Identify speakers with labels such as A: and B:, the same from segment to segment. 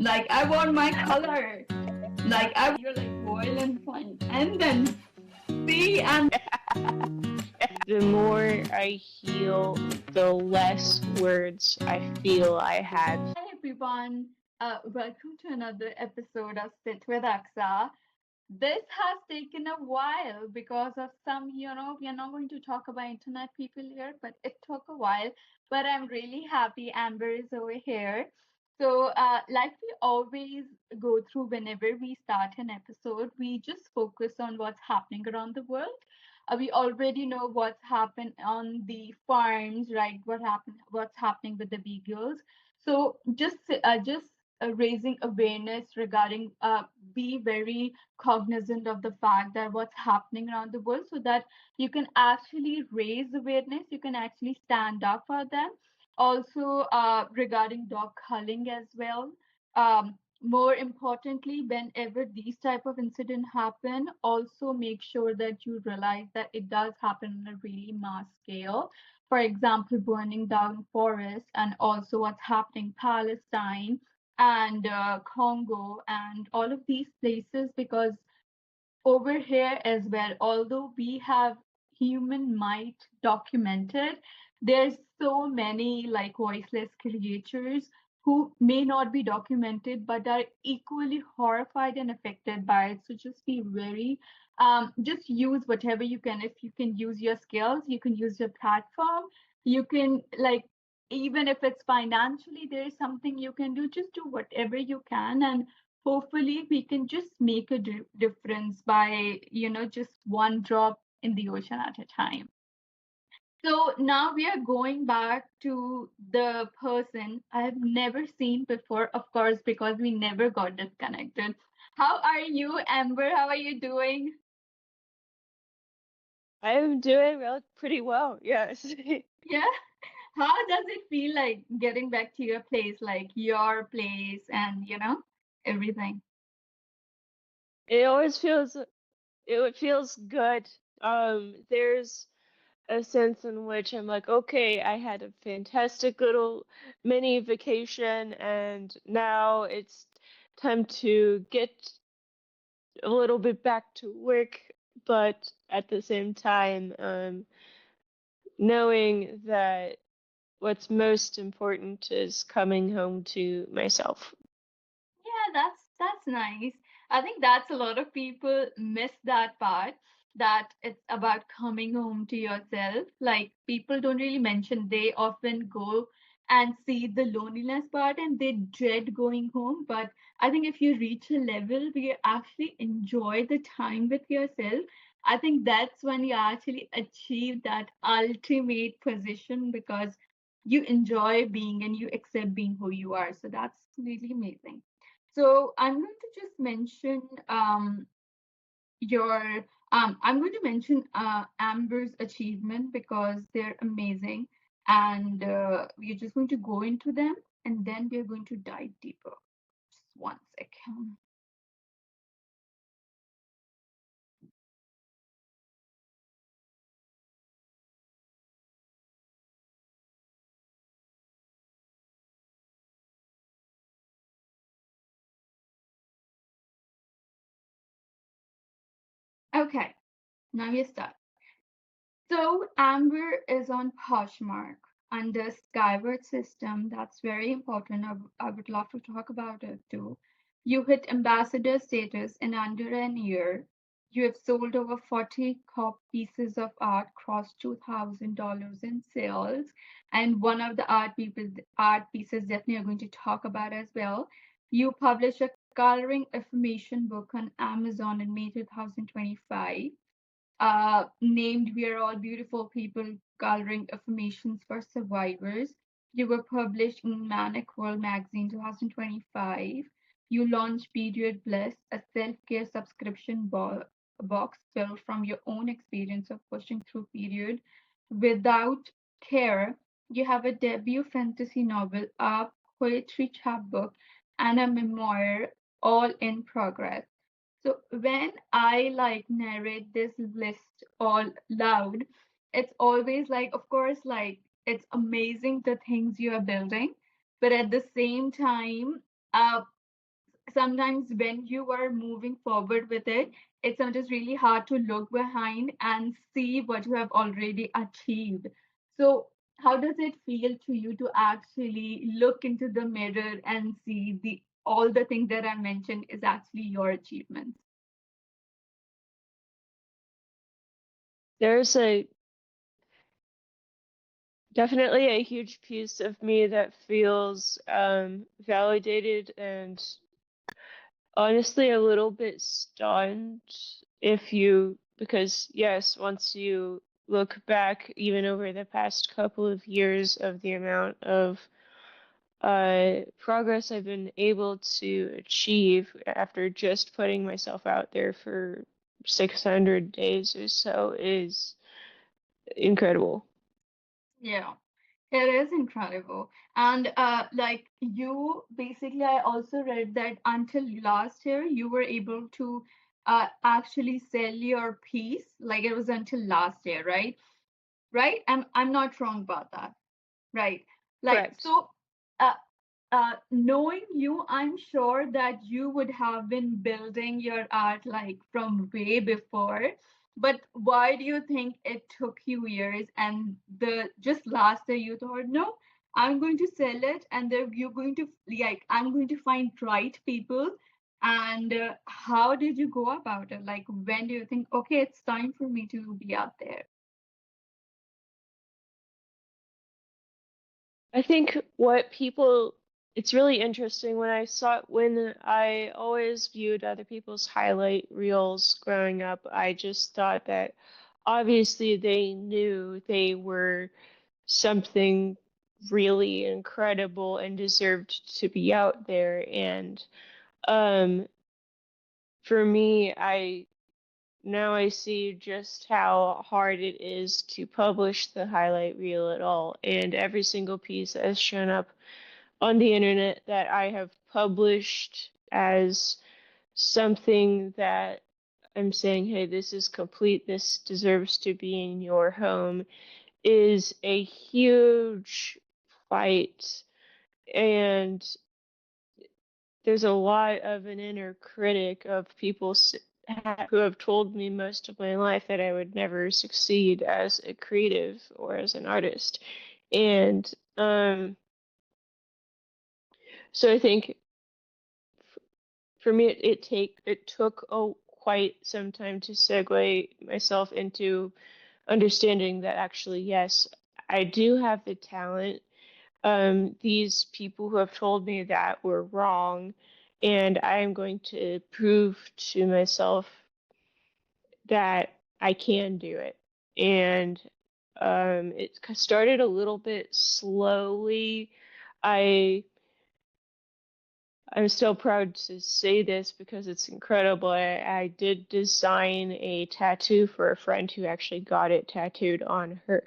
A: Like I want my color. Like I you're like violent fun. And then see and
B: The more I heal, the less words I feel I have.
A: hi everyone. Welcome to another episode of Sit with Aksa. This has taken a while because of some, we are not going to talk about internet people here, but it took a while. But I'm really happy Amber is over here. So, like we always go through whenever we start an episode, we just focus on what's happening around the world. We already know what's happened on the farms, right? What's happening with the beagles. So, just raising awareness regarding be very cognizant of the fact that what's happening around the world so that you can actually raise awareness, you can actually stand up for them. Also, regarding dog culling as well. More importantly, whenever these type of incident happen, also make sure that you realize that it does happen on a really mass scale. For example, burning down forests, and also what's happening Palestine and Congo and all of these places, because over here as well, although we have human might documented, there's so many like voiceless creatures who may not be documented but are equally horrified and affected by it. So just be very, just use whatever you can. If you can use your skills, you can use your platform, you can like, even if it's financially, there is something you can do, just do whatever you can, and hopefully we can just make a difference by just one drop in the ocean at a time. So now we are going back to the person I have never seen before, of course, because we never got disconnected. How are you, Amber? How are you doing?
B: I'm doing pretty well, yes.
A: Yeah. How does it feel like getting back to your place, like your place, and everything?
B: It always feels good. There's a sense in which I'm like, okay, I had a fantastic little mini vacation, and now it's time to get a little bit back to work, but at the same time, knowing that what's most important is coming home to myself.
A: Yeah, that's nice. I think that's a lot of people miss that part, that it's about coming home to yourself. Like people don't really mention, they often go and see the loneliness part and they dread going home. But I think if you reach a level where you actually enjoy the time with yourself, I think that's when you actually achieve that ultimate position, because you enjoy being and you accept being who you are. So that's really amazing. So I'm going to just mention your I'm going to mention Amber's achievement because they're amazing, and we're just going to go into them, and then we're going to dive deeper. Just one second. Okay, now we start. So Amber is on Poshmark under Skyward system. That's very important. I would love to talk about it too. You hit ambassador status in under an year. You have sold over 40 pieces of art, crossed $2,000 in sales, and one of the art pieces definitely are going to talk about as well. You published a coloring affirmation book on Amazon in May 2025, named We Are All Beautiful People Coloring Affirmations for Survivors. You were published in Manic World Magazine 2025. You launched Period Bliss, a self care subscription box built from your own experience of pushing through period without care. You have a debut fantasy novel, a poetry chapbook, and a memoir all in progress. So when I like narrate this list all loud, it's always like, of course, like it's amazing the things you are building, but at the same time, sometimes when you are moving forward with it, it's sometimes really hard to look behind and see what you have already achieved. So how does it feel to you to actually look into the mirror and see the all the things that I mentioned is actually your achievements?
B: There's a definitely a huge piece of me that feels validated and honestly a little bit stunned if you, because yes, once you look back even over the past couple of years of the amount of progress I've been able to achieve after just putting myself out there for 600 days or so is incredible.
A: Yeah. It is incredible. And like you basically, I also read that until last year, you were able to actually sell your piece. Like it was until last year, right? Right? I'm not wrong about that. Right. Like,
B: Correct.
A: so, knowing you, I'm sure that you would have been building your art like from way before. But why do you think it took you years and the just last year you thought, no, I'm going to sell it and then you're going to like I'm going to find right people. And how did you go about it? Like, when do you think, okay, it's time for me to be out there?
B: I think what people, it's really interesting when I always viewed other people's highlight reels growing up, I just thought that obviously they knew they were something really incredible and deserved to be out there. And um, for me, I see just how hard it is to publish the highlight reel at all. And every single piece that has shown up on the internet that I have published as something that I'm saying, hey, this is complete, this deserves to be in your home, is a huge fight. And there's a lot of an inner critic of people who have told me most of my life that I would never succeed as a creative or as an artist. And so I think for me, it took quite some time to segue myself into understanding that actually, yes, I do have the talent. These people who have told me that were wrong, and I am going to prove to myself that I can do it. And it started a little bit slowly. I I'm still proud to say this because it's incredible. I did design a tattoo for a friend who actually got it tattooed on her.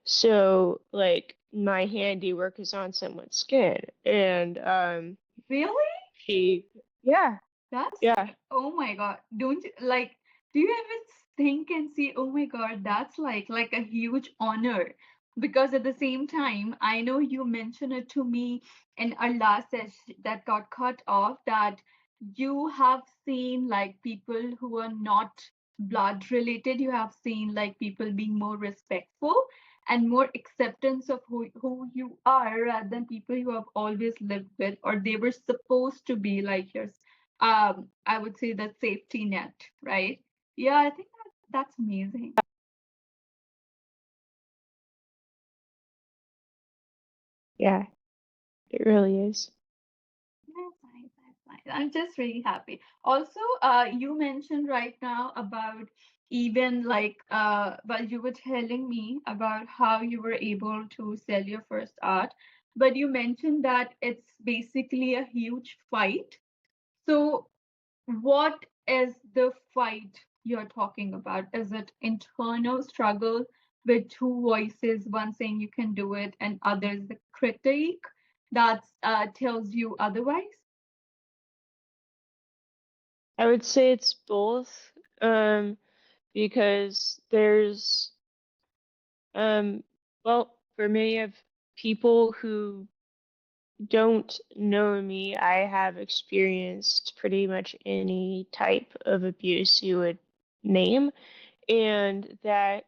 B: So, like, my handiwork is on someone's skin. And
A: Really?
B: she, yeah,
A: That's,
B: yeah.
A: oh my God. Don't you like, do you ever think and see, oh my God, that's like a huge honor. Because at the same time, I know you mentioned it to me in our last session that got cut off that you have seen like people who are not blood related, you have seen like people being more respectful and more acceptance of who you are rather than people you have always lived with or they were supposed to be like your I would say that safety net, right? Yeah, I think that's amazing.
B: Yeah, it really is.
A: That's nice, that's nice. I'm just really happy. Also, you mentioned right now about even like while you were telling me about how you were able to sell your first art, but you mentioned that it's basically a huge fight. So what is the fight you're talking about? Is it internal struggle with two voices, one saying you can do it and others the critique that tells you otherwise?
B: I would say it's both, because there's, um, well, for many of people who don't know me, I have experienced pretty much any type of abuse you would name, and that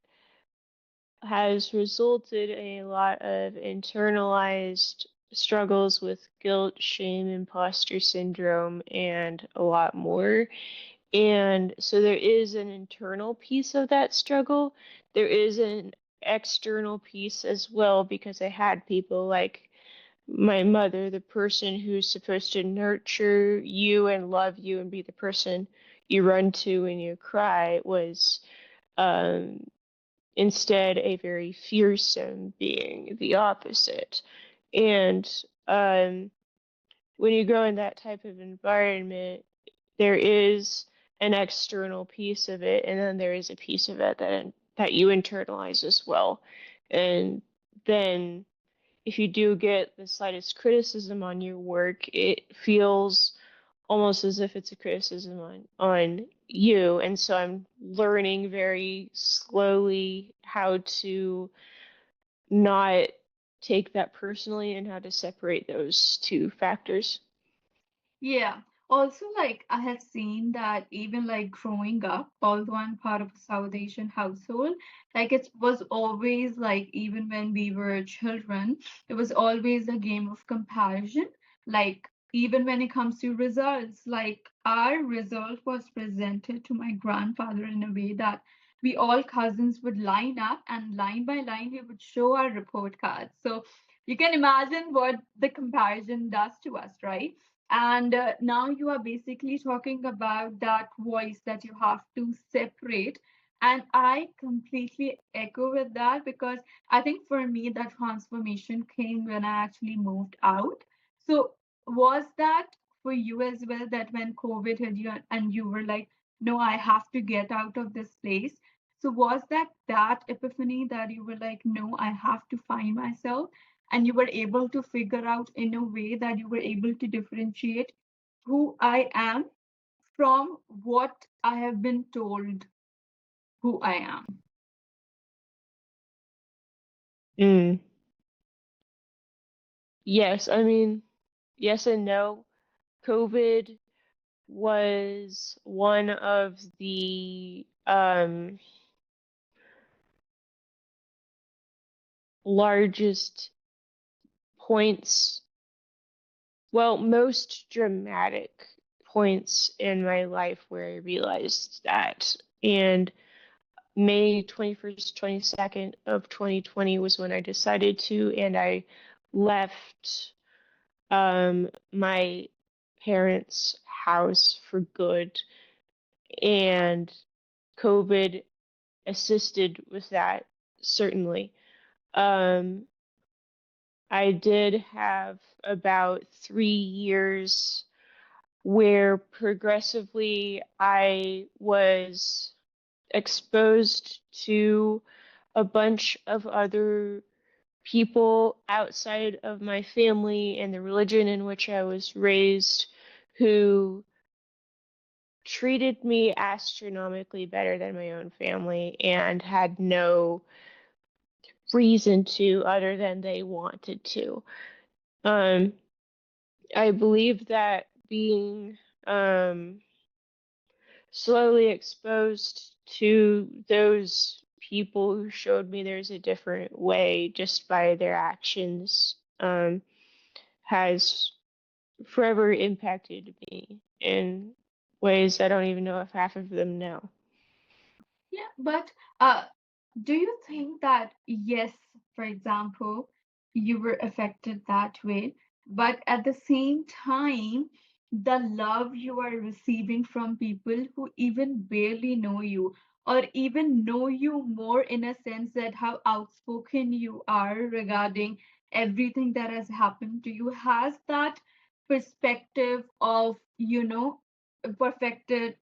B: has resulted in a lot of internalized struggles with guilt, shame, imposter syndrome, and a lot more. And so there is an internal piece of that struggle. There is an external piece as well because I had people like my mother, the person who's supposed to nurture you and love you and be the person you run to when you cry, was um, instead a very fearsome being, the opposite. And um, when you grow in that type of environment, there is an external piece of it, and then there is a piece of it that you internalize as well. And then if you do get the slightest criticism on your work, it feels almost as if it's a criticism on you. And so I'm learning very slowly how to not take that personally and how to separate those two factors.
A: Yeah. Also, like I have seen that even like growing up, although I'm part of a South Asian household, like it was always like even when we were children, it was always a game of comparison. Like even when it comes to results, like our result was presented to my grandfather in a way that we all cousins would line up and line by line we would show our report cards. So you can imagine what the comparison does to us, right? And now you are basically talking about that voice that you have to separate. And I completely echo with that because I think for me, that transformation came when I actually moved out. So, was that for you as well that when COVID hit you and you were like, no, I have to get out of this place? So, was that epiphany that you were like, no, I have to find myself? And you were able to figure out in a way that you were able to differentiate who I am from what I have been told who I am.
B: Mm. Yes, I mean, yes and no. COVID was one of the largest points, well, most dramatic points in my life where I realized that. And May 21st, 22nd of 2020 was when I decided to, and I left my parents' house for good. And COVID assisted with that, certainly. Um, I did have about 3 years where progressively I was exposed to a bunch of other people outside of my family and the religion in which I was raised who treated me astronomically better than my own family and had no reason to other than they wanted to. Um, I believe that being um, slowly exposed to those people who showed me there's a different way just by their actions has forever impacted me in ways I don't even know if half of them know.
A: Yeah, but uh, do you think that, yes, for example, you were affected that way, but at the same time, the love you are receiving from people who even barely know you, or even know you more in a sense that how outspoken you are regarding everything that has happened to you, has that perspective of, perspective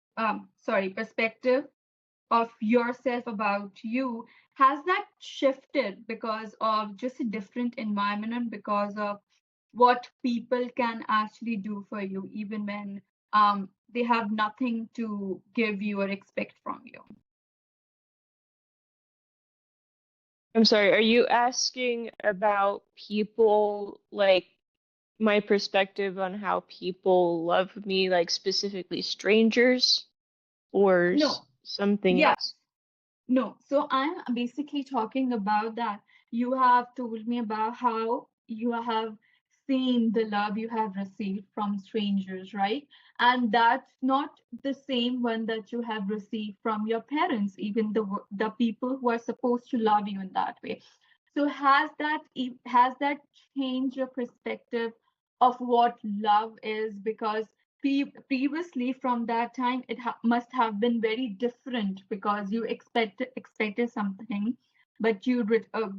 A: of yourself about you, has that shifted because of just a different environment and because of what people can actually do for you even when they have nothing to give you or expect from you?
B: I'm sorry, are you asking about people like my perspective on how people love me, like specifically strangers or
A: No,
B: something
A: yeah,
B: else?
A: no, so I'm basically talking about that. You have told me about how you have seen the love you have received from strangers, right? And that's not the same one that you have received from your parents, even the people who are supposed to love you in that way. So has that changed your perspective of what love is? Because previously from that time must have been very different because you expected something, but you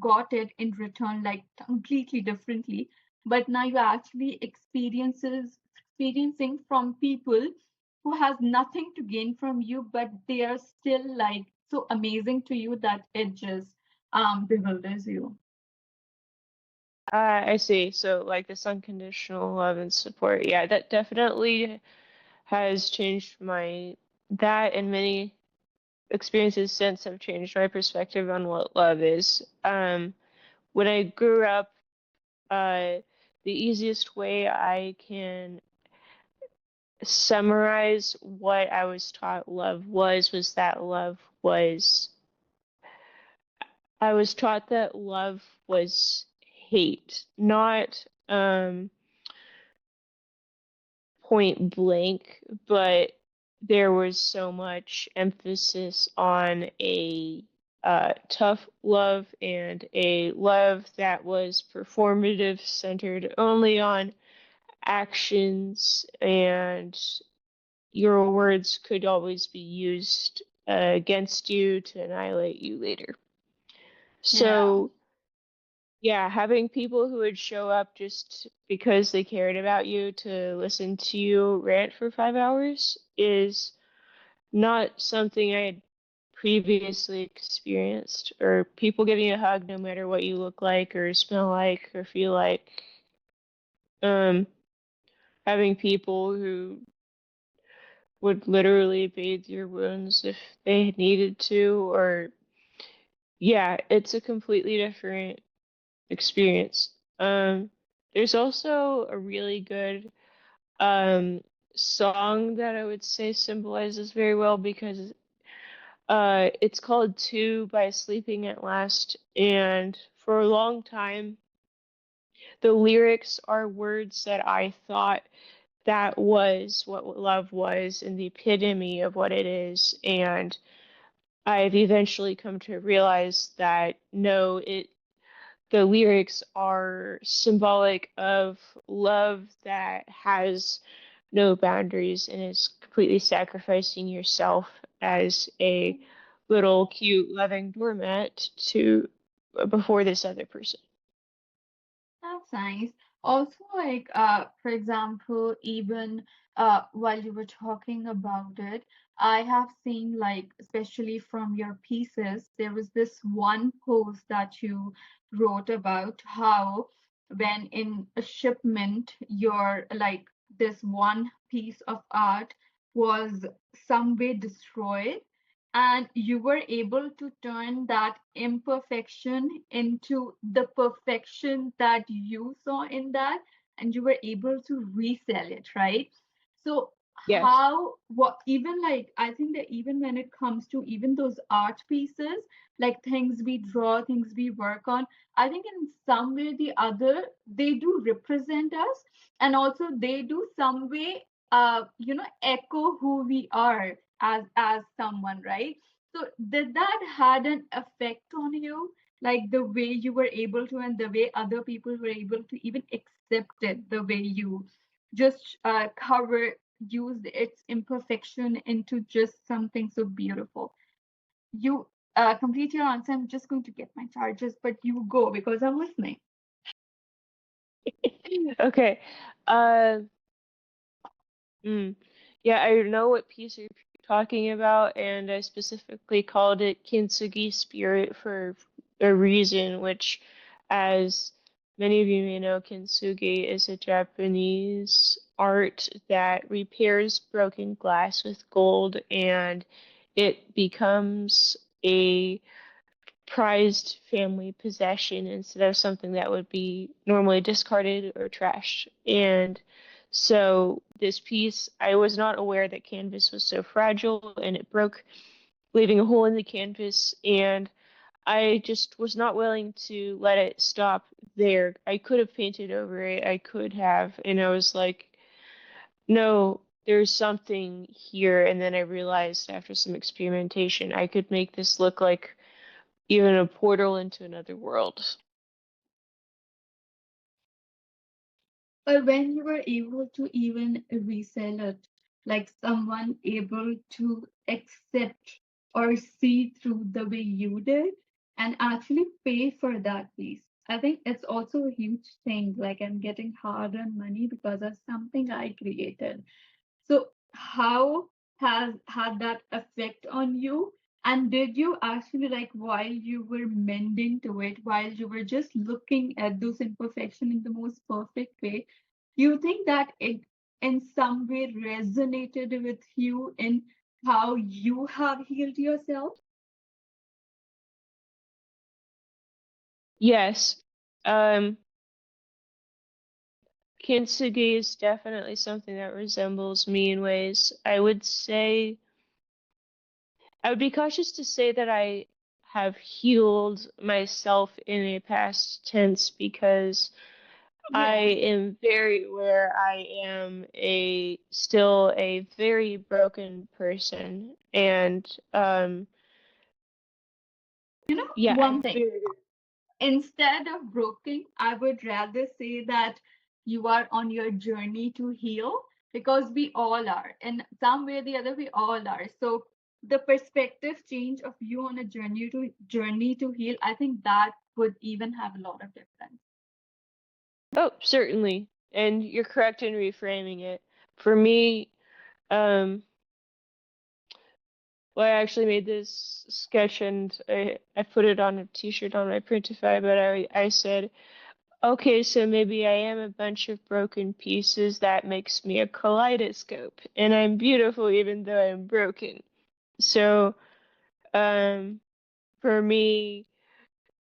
A: got it in return like completely differently. But now you actually experiencing from people who has nothing to gain from you, but they are still like so amazing to you that it just bewilders you.
B: I see. So like this unconditional love and support. Yeah, that definitely has changed my that and many experiences since have changed my perspective on what love is. When I grew up, the easiest way I can summarize what I was taught love was that love was I was taught that love was hate, not point blank, but there was so much emphasis on a tough love and a love that was performative, centered only on actions, and your words could always be used against you to annihilate you later.
A: Yeah.
B: So, yeah, having people who would show up just because they cared about you to listen to you rant for 5 hours is not something I had previously experienced. Or people giving you a hug no matter what you look like or smell like or feel like. Um, Having people who would literally bathe your wounds if they needed to, or yeah, it's a completely different experience. There's also a really good um song that I would say symbolizes very well because it's called Two by Sleeping at Last, and for a long time the lyrics are words that I thought that was what love was and the epitome of what it is, and I've eventually come to realize that no, the lyrics are symbolic of love that has no boundaries and is completely sacrificing yourself as a little cute loving doormat to before this other person.
A: That's nice. Also, like, for example, even while you were talking about it, I have seen, like, especially from your pieces, there was this one post that you wrote about how when in a shipment, your like this one piece of art was some way destroyed, and you were able to turn that imperfection into the perfection that you saw in that, and you were able to resell it, right? So
B: Yes.
A: how, what, even like I think that even when it comes to even those art pieces, like things we draw, things we work on, I think in some way or the other they do represent us, and also they do some way echo who we are as someone, right? So did that had an effect on you, like the way you were able to and the way other people were able to even accept it, the way you just cover used its imperfection into just something so beautiful? You complete your answer. I'm just going to get my charges, but you go because I'm listening.
B: Okay. Uh, mm, yeah, I know what piece you're talking about, and I specifically called it Kintsugi Spirit for a reason, which, as many of you may know, Kintsugi is a Japanese art that repairs broken glass with gold, and it becomes a prized family possession instead of something that would be normally discarded or trashed. And so this piece, I was not aware that canvas was so fragile and it broke, leaving a hole in the canvas. And I just was not willing to let it stop there. I could have painted over it, I could have, and I was like, no, there's something here. And then I realized after some experimentation, I could make this look like even a portal into another world.
A: But when you were able to even resell it, like someone able to accept or see through the way you did and actually pay for that piece, I think it's also a huge thing. Like I'm getting hard earned money because of something I created. So how has had that effect on you? And did you actually like while you were mending to it, while you were just looking at those imperfections in the most perfect way, you think that it in some way resonated with you in how you have healed yourself?
B: Yes, um, kintsugi is definitely something that resembles me in ways. I would be cautious to say that I have healed myself in a past tense because I
A: Yeah.
B: am very aware I am still a very broken person, and
A: You know,
B: yeah,
A: one
B: I'm
A: thing.
B: very.
A: Instead of broken, I would rather say that you are on your journey to heal because we all are. In some way or the other, we all are. So the perspective change of you on a journey to heal, I think that would even have a lot of difference.
B: Oh, certainly, and you're correct in reframing it. For me, um, well, I actually made this sketch and I put it on a t-shirt on my Printify, but I said, okay, so maybe I am a bunch of broken pieces that makes me a kaleidoscope, and I'm beautiful even though I'm broken. So, um, for me,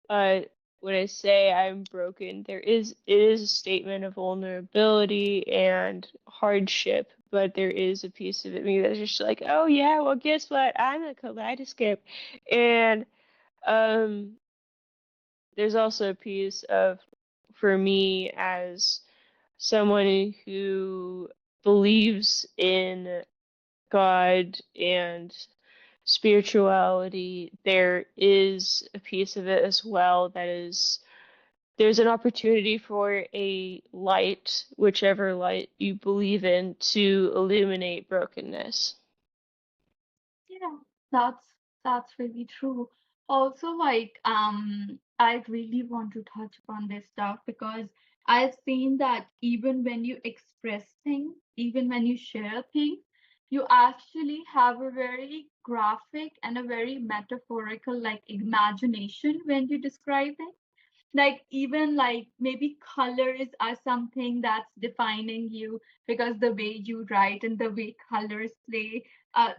B: uh, when I say I'm broken, it is a statement of vulnerability and hardship, but there is a piece of it me that's just like, oh yeah, well guess what? I'm a kaleidoscope. And um there's also a piece of for me as someone who believes in God and spirituality, there is a piece of it as well that is there's an opportunity for a light, whichever light you believe in, to illuminate brokenness.
A: Yeah, that's really true. Also, like, I really want to touch upon this stuff because I've seen that even when you express things, even when you share things, you actually have a very graphic and a very metaphorical like imagination when you describe things, like even like maybe colors are something that's defining you because the way you write and the way colors play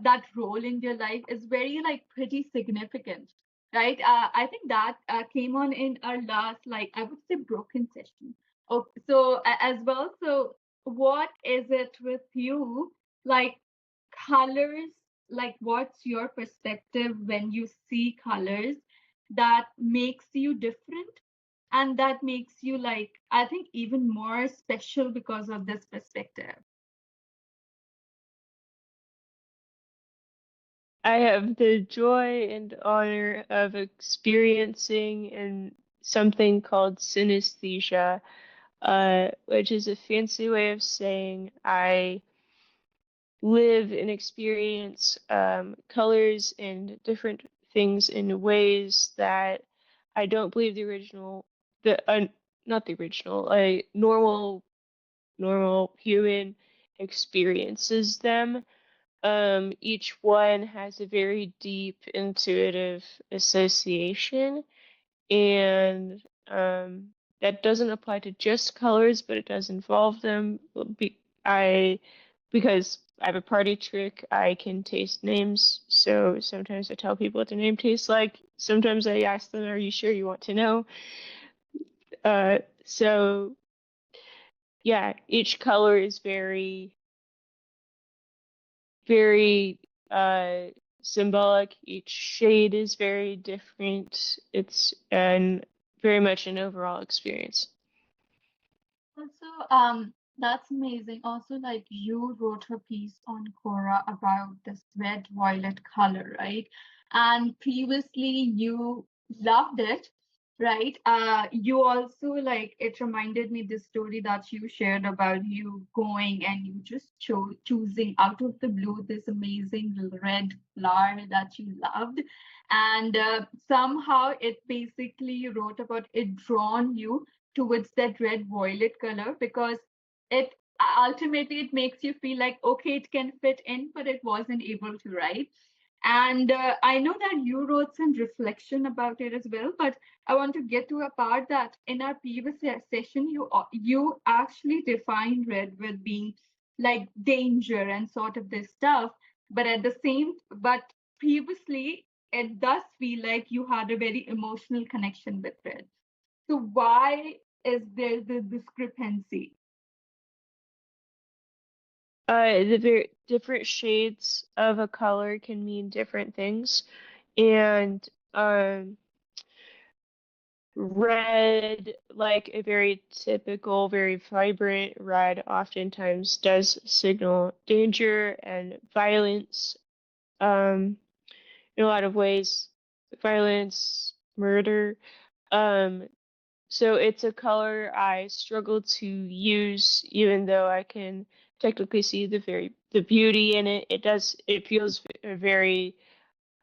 A: that role in your life is very like pretty significant, right? I think that came on in our last, like I would say, broken session. Oh, so as well, so what is it with you, like colors, like what's your perspective when you see colors that makes you different and that makes you like, I think, even more special because of this perspective?
B: I have the joy and honor of experiencing in something called synesthesia, which is a fancy way of saying I live and experience colors and different things in ways that I don't believe the not the original, a normal human experiences them. Each one has a very deep intuitive association, and that doesn't apply to just colors, but it does involve them. I because I have a party trick. I can taste names, so sometimes I tell people what their name tastes like. Sometimes I ask them, "Are you sure you want to know?" So yeah, each color is very symbolic. Each shade is very different. It's an very much an overall experience.
A: Also, that's amazing. Also, like you wrote a piece on Quora about this red violet color, right? And previously you loved it, right? You also like it reminded me the story that you shared about you going and you just choosing out of the blue this amazing red flower that you loved, and somehow it basically wrote about it drawn you towards that red violet color because it ultimately it makes you feel like okay it can fit in but it wasn't able to, right? And I know that you wrote some reflection about it as well, but I want to get to a part that in our previous session you actually defined red with being like danger and sort of this stuff, but at the same but previously it does feel like you had a very emotional connection with red. So why is there the discrepancy?
B: The very different shades of a color can mean different things, and red, like a very typical, very vibrant red, oftentimes does signal danger and violence. In a lot of ways, violence, murder. Um, so it's a color I struggle to use, even though I can technically see the beauty in it. It feels a very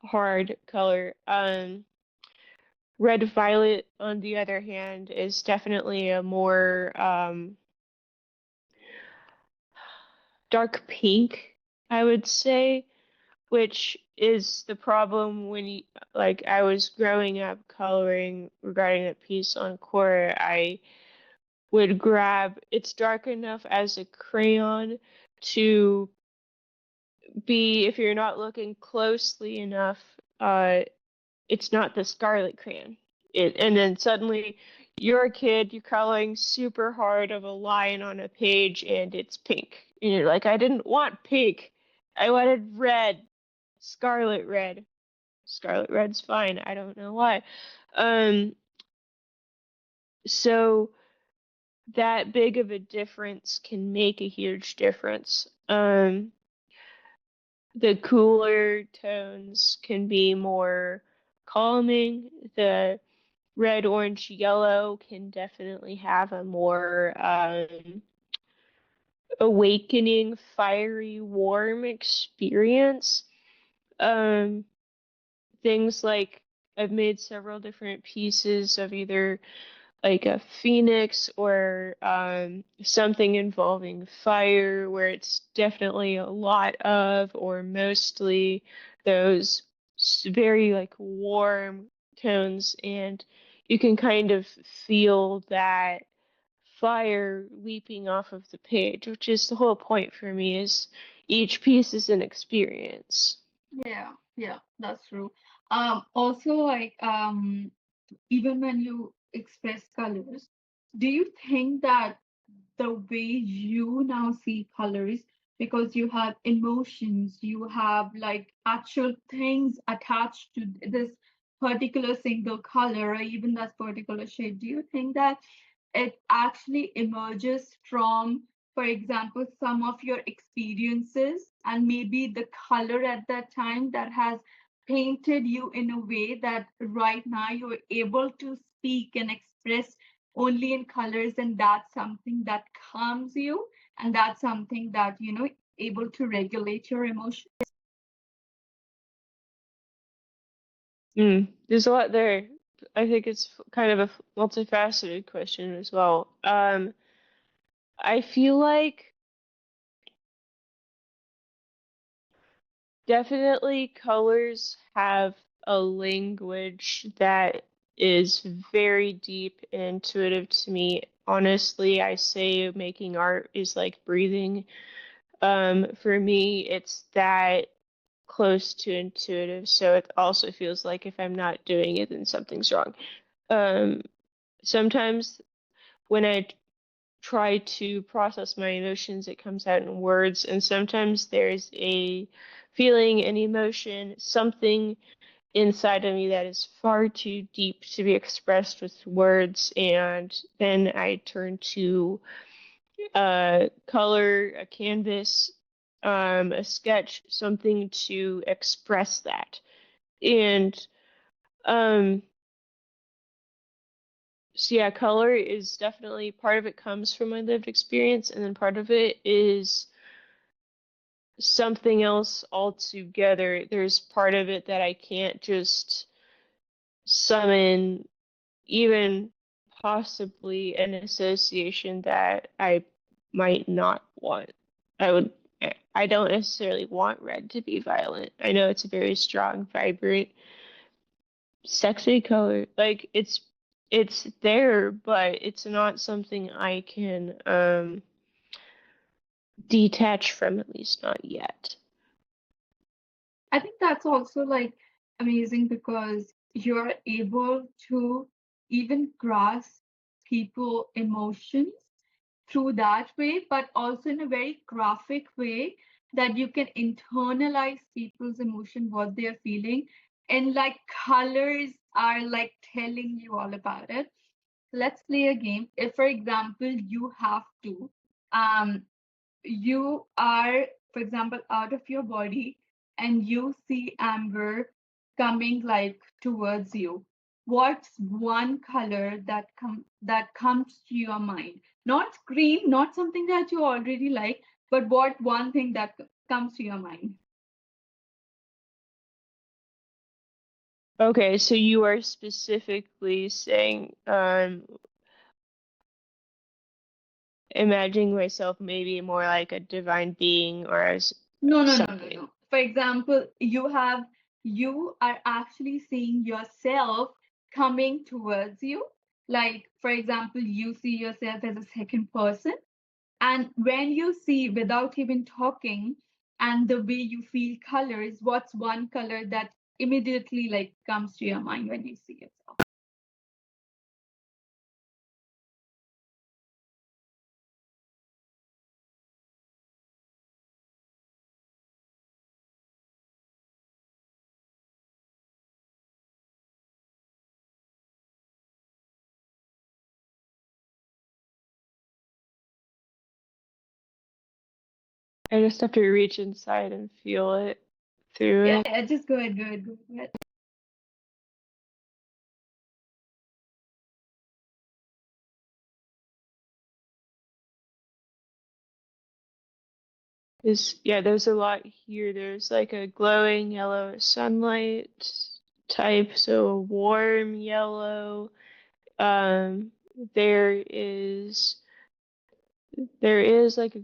B: hard color. Red violet, on the other hand, is definitely a more dark pink, I would say, which is the problem when like I was growing up coloring regarding that piece on Quora. I would grab it's dark enough as a crayon to be, if you're not looking closely enough, uh, it's not the Scarlet crayon. And then suddenly you're a kid, you're coloring super hard of a line on a page and it's pink. And you're like, I didn't want pink. I wanted red, scarlet red. Scarlet red's fine. I don't know why. Um, so that big of a difference can make a huge difference. The cooler tones can be more calming. The red, orange, yellow can definitely have a more awakening, fiery, warm experience. Um, Things like I've made several different pieces of either like a phoenix or something involving fire, where it's definitely a lot of or mostly those very like warm tones, and you can kind of feel that fire leaping off of the page, which is the whole point for me, is each piece is an experience.
A: Yeah, yeah, that's true. Also, like, even when you express colors, do you think that the way you now see colors, because you have emotions, you have like actual things attached to this particular single color or even that particular shade, do you think that it actually emerges from, for example, some of your experiences and maybe the color at that time that has painted you in a way that right now you're able to speak and express only in colors, and that's something that calms you, and that's something that able to regulate your emotions.
B: There's a lot there. I think it's kind of a multifaceted question as well. I feel like definitely colors have a language that is very deep and intuitive to me. Honestly, I say making art is like breathing. For me, it's that close to intuitive, so it also feels like if I'm not doing it, then something's wrong. Um, Sometimes when I try to process my emotions, it comes out in words, and sometimes there's a feeling, an emotion, something inside of me that is far too deep to be expressed with words, and then I turn to color, a canvas, a sketch, something to express that. And um, so yeah, color is definitely part of it comes from my lived experience, and then part of it is something else altogether. There's part of it that I can't just summon, even possibly an association that I might not want. I would, I don't necessarily want red to be violent. I know it's a very strong, vibrant, sexy color. Like it's there, but it's not something I can detach from, at least not yet.
A: I think that's also like amazing because you're able to even grasp people emotions through that way, but also in a very graphic way that you can internalize people's emotion, what they're feeling, and like colors are like telling you all about it. Let's play a game. If, for example, you have to, um, you are, for example, out of your body and you see amber coming like towards you, what's one color that comes to your mind? Not green, not something that you already like, but what one thing that comes to your mind?
B: Okay, so you are specifically saying, imagining myself maybe more like a divine being or as something.
A: No. For example, you are actually seeing yourself coming towards you. Like, for example, you see yourself as a second person. And when you see without even talking and the way you feel colors, what's one color that immediately like comes to your mind when you see yourself?
B: I just have to reach inside and feel it through
A: Yeah,
B: it.
A: yeah, just go ahead, go ahead, go ahead.
B: Yeah, there's a lot here. There's like a glowing yellow sunlight type, so a warm yellow. Um, there is there is like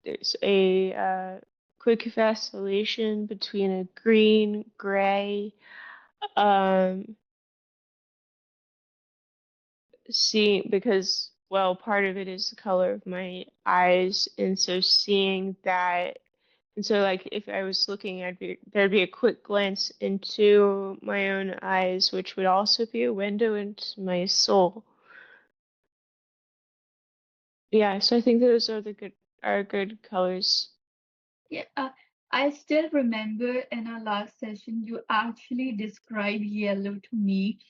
B: there's a quick vacillation between a green, gray, um, seeing because well, part of it is the color of my eyes, and so seeing that. And so, like, if I was looking, there'd be a quick glance into my own eyes, which would also be a window into my soul. Yeah, so I think those are good colors.
A: Yeah, I still remember in our last session, you actually described yellow to me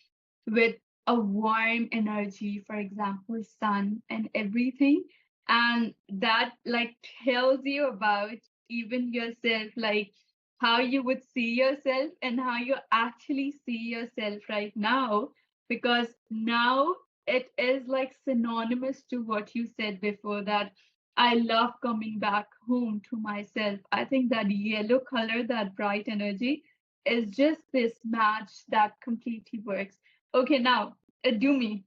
A: with a warm energy, for example, sun and everything. And that like tells you about even yourself, like how you would see yourself and how you actually see yourself right now. Because now it is like synonymous to what you said before that I love coming back home to myself. I think that yellow color, that bright energy, is just this match that completely works. Okay, now do me.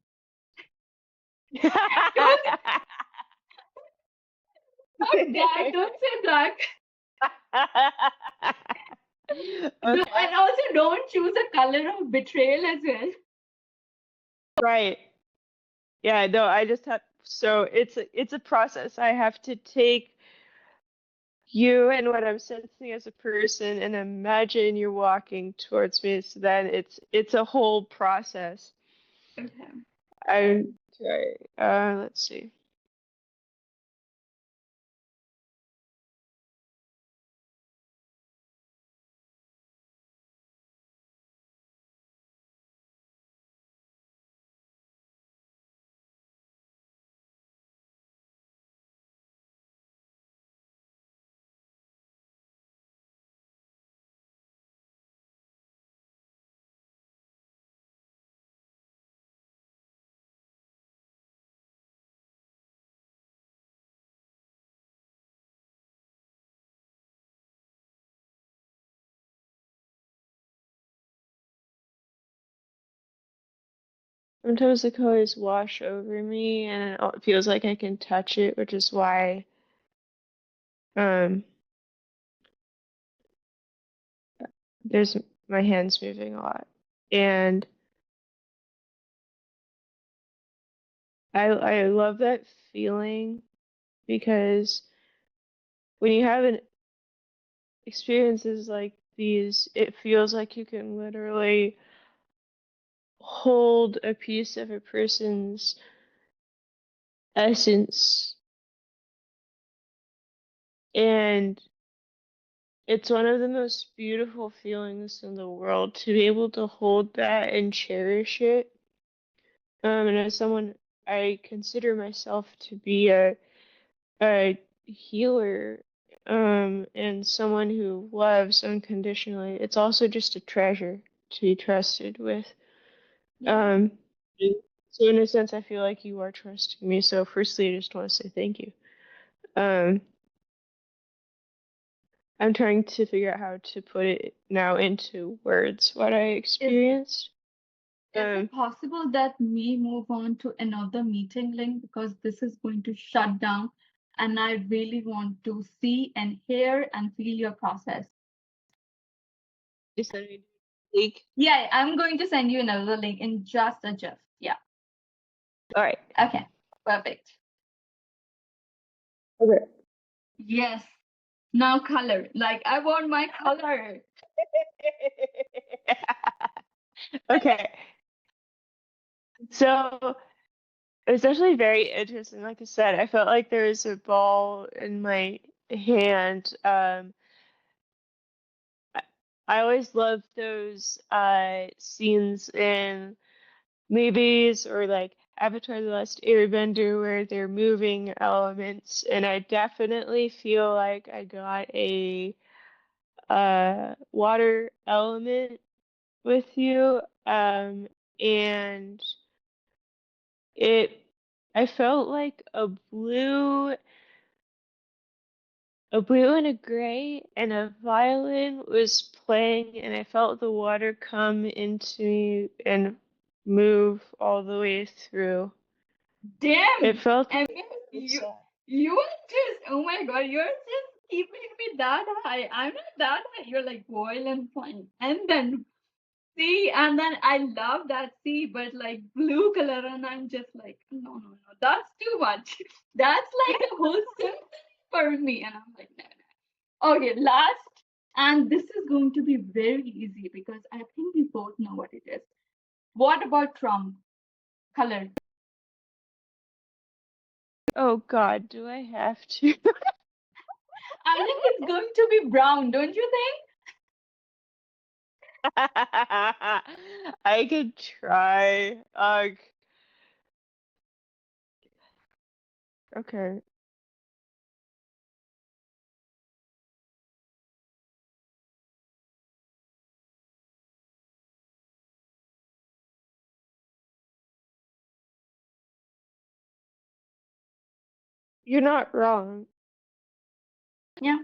A: Don't not that. Don't say that. No,
B: Okay.
A: and also don't choose a color of betrayal as well.
B: Right. Yeah, no, I just have so it's a process. I have to take you and what I'm sensing as a person, and imagine you're walking towards me. So then it's a whole process.
A: Okay.
B: I try. Let's see. Sometimes the colors wash over me, and it feels like I can touch it, which is why um there's my hands moving a lot. And I love that feeling because when you have an experiences like these, it feels like you can literally hold a piece of a person's essence, and it's one of the most beautiful feelings in the world to be able to hold that and cherish it. And as someone, I consider myself to be a healer, and someone who loves unconditionally. It's also just a treasure to be trusted with.
A: Yeah.
B: Um, and so in a sense, I feel like you are trusting me. So firstly, I just want to say thank you. Um, I'm trying to figure out how to put it now into words, what I
A: Is
B: experienced.
A: is
B: Um,
A: it possible that we move on to another meeting link because this is going to shut down and I really want to see and hear and feel your process.
B: you said I leak.
A: Yeah, I'm going to send you another link in just a gif. Yeah.
B: All right.
A: Okay. Perfect.
B: Okay.
A: Yes. Now color. Like I want my color.
B: Okay. So it's actually very interesting. Like I said, I felt like there was a ball in my hand. I, I always love those scenes in movies or like Avatar: The Last Airbender where they're moving elements, and I definitely feel like I got a water element with you. And it I felt like a blue and a gray and a violin was playing, and I felt the water come into me and move all the way through. It
A: Damn.
B: felt
A: I
B: really,
A: mean,
B: really sad.
A: you are just, oh my god, you're just keeping me that high. I'm not that high. You're like boil and fine. And then see, and then I love that sea, but like blue color, and I'm just like, no, no, no, that's too much. That's like a whole symphony for me. And I'm like, no, no. Okay, last, and this is going to be very easy because I think we both know what it is. What about Trump? Color.
B: Oh God, do I have to?
A: I think it's going to be brown, don't you think?
B: I could try. Okay. You're not wrong.
A: Yeah,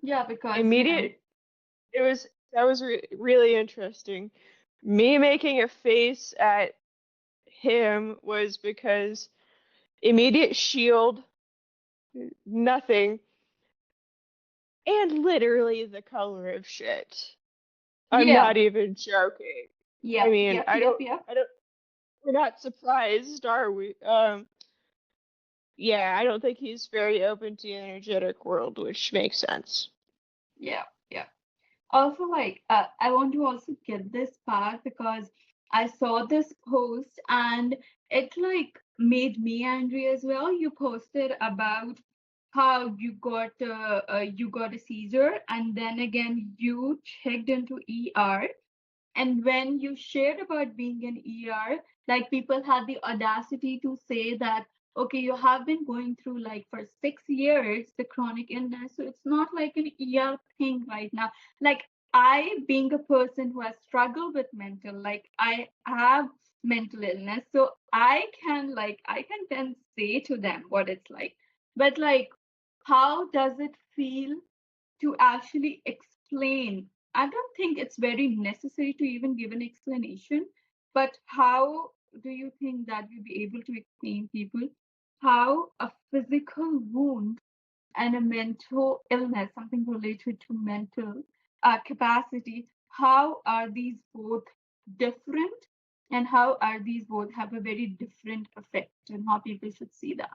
A: yeah, because
B: Immediate. It was that was really interesting. Me making a face at him was because immediate shield, nothing, and literally the color of shit. I'm
A: yeah,
B: not even joking. I
A: yep,
B: mean,
A: yep, yep, yep.
B: I don't, we're not surprised, are we? yeah, I don't think he's very open to the energetic world, which makes sense.
A: Yeah, yeah. Also, like, I want to also get this part because I saw this post and it like made me angry as well. You posted about how you got a seizure and then again you checked into ER, and when you shared about being an ER, like people had the audacity to say that, okay, you have been going through like for 6 years the chronic illness. So it's not like an ER thing right now. Like I, being a person who has struggled with mental, like I have mental illness. So I can then say to them what it's like. But like, how does it feel to actually explain? I don't think it's very necessary to even give an explanation, but how do you think that you'll be able to explain people how a physical wound and a mental illness, something related to mental capacity, how are these both different, and how are these both have a very different effect, and how people should see that?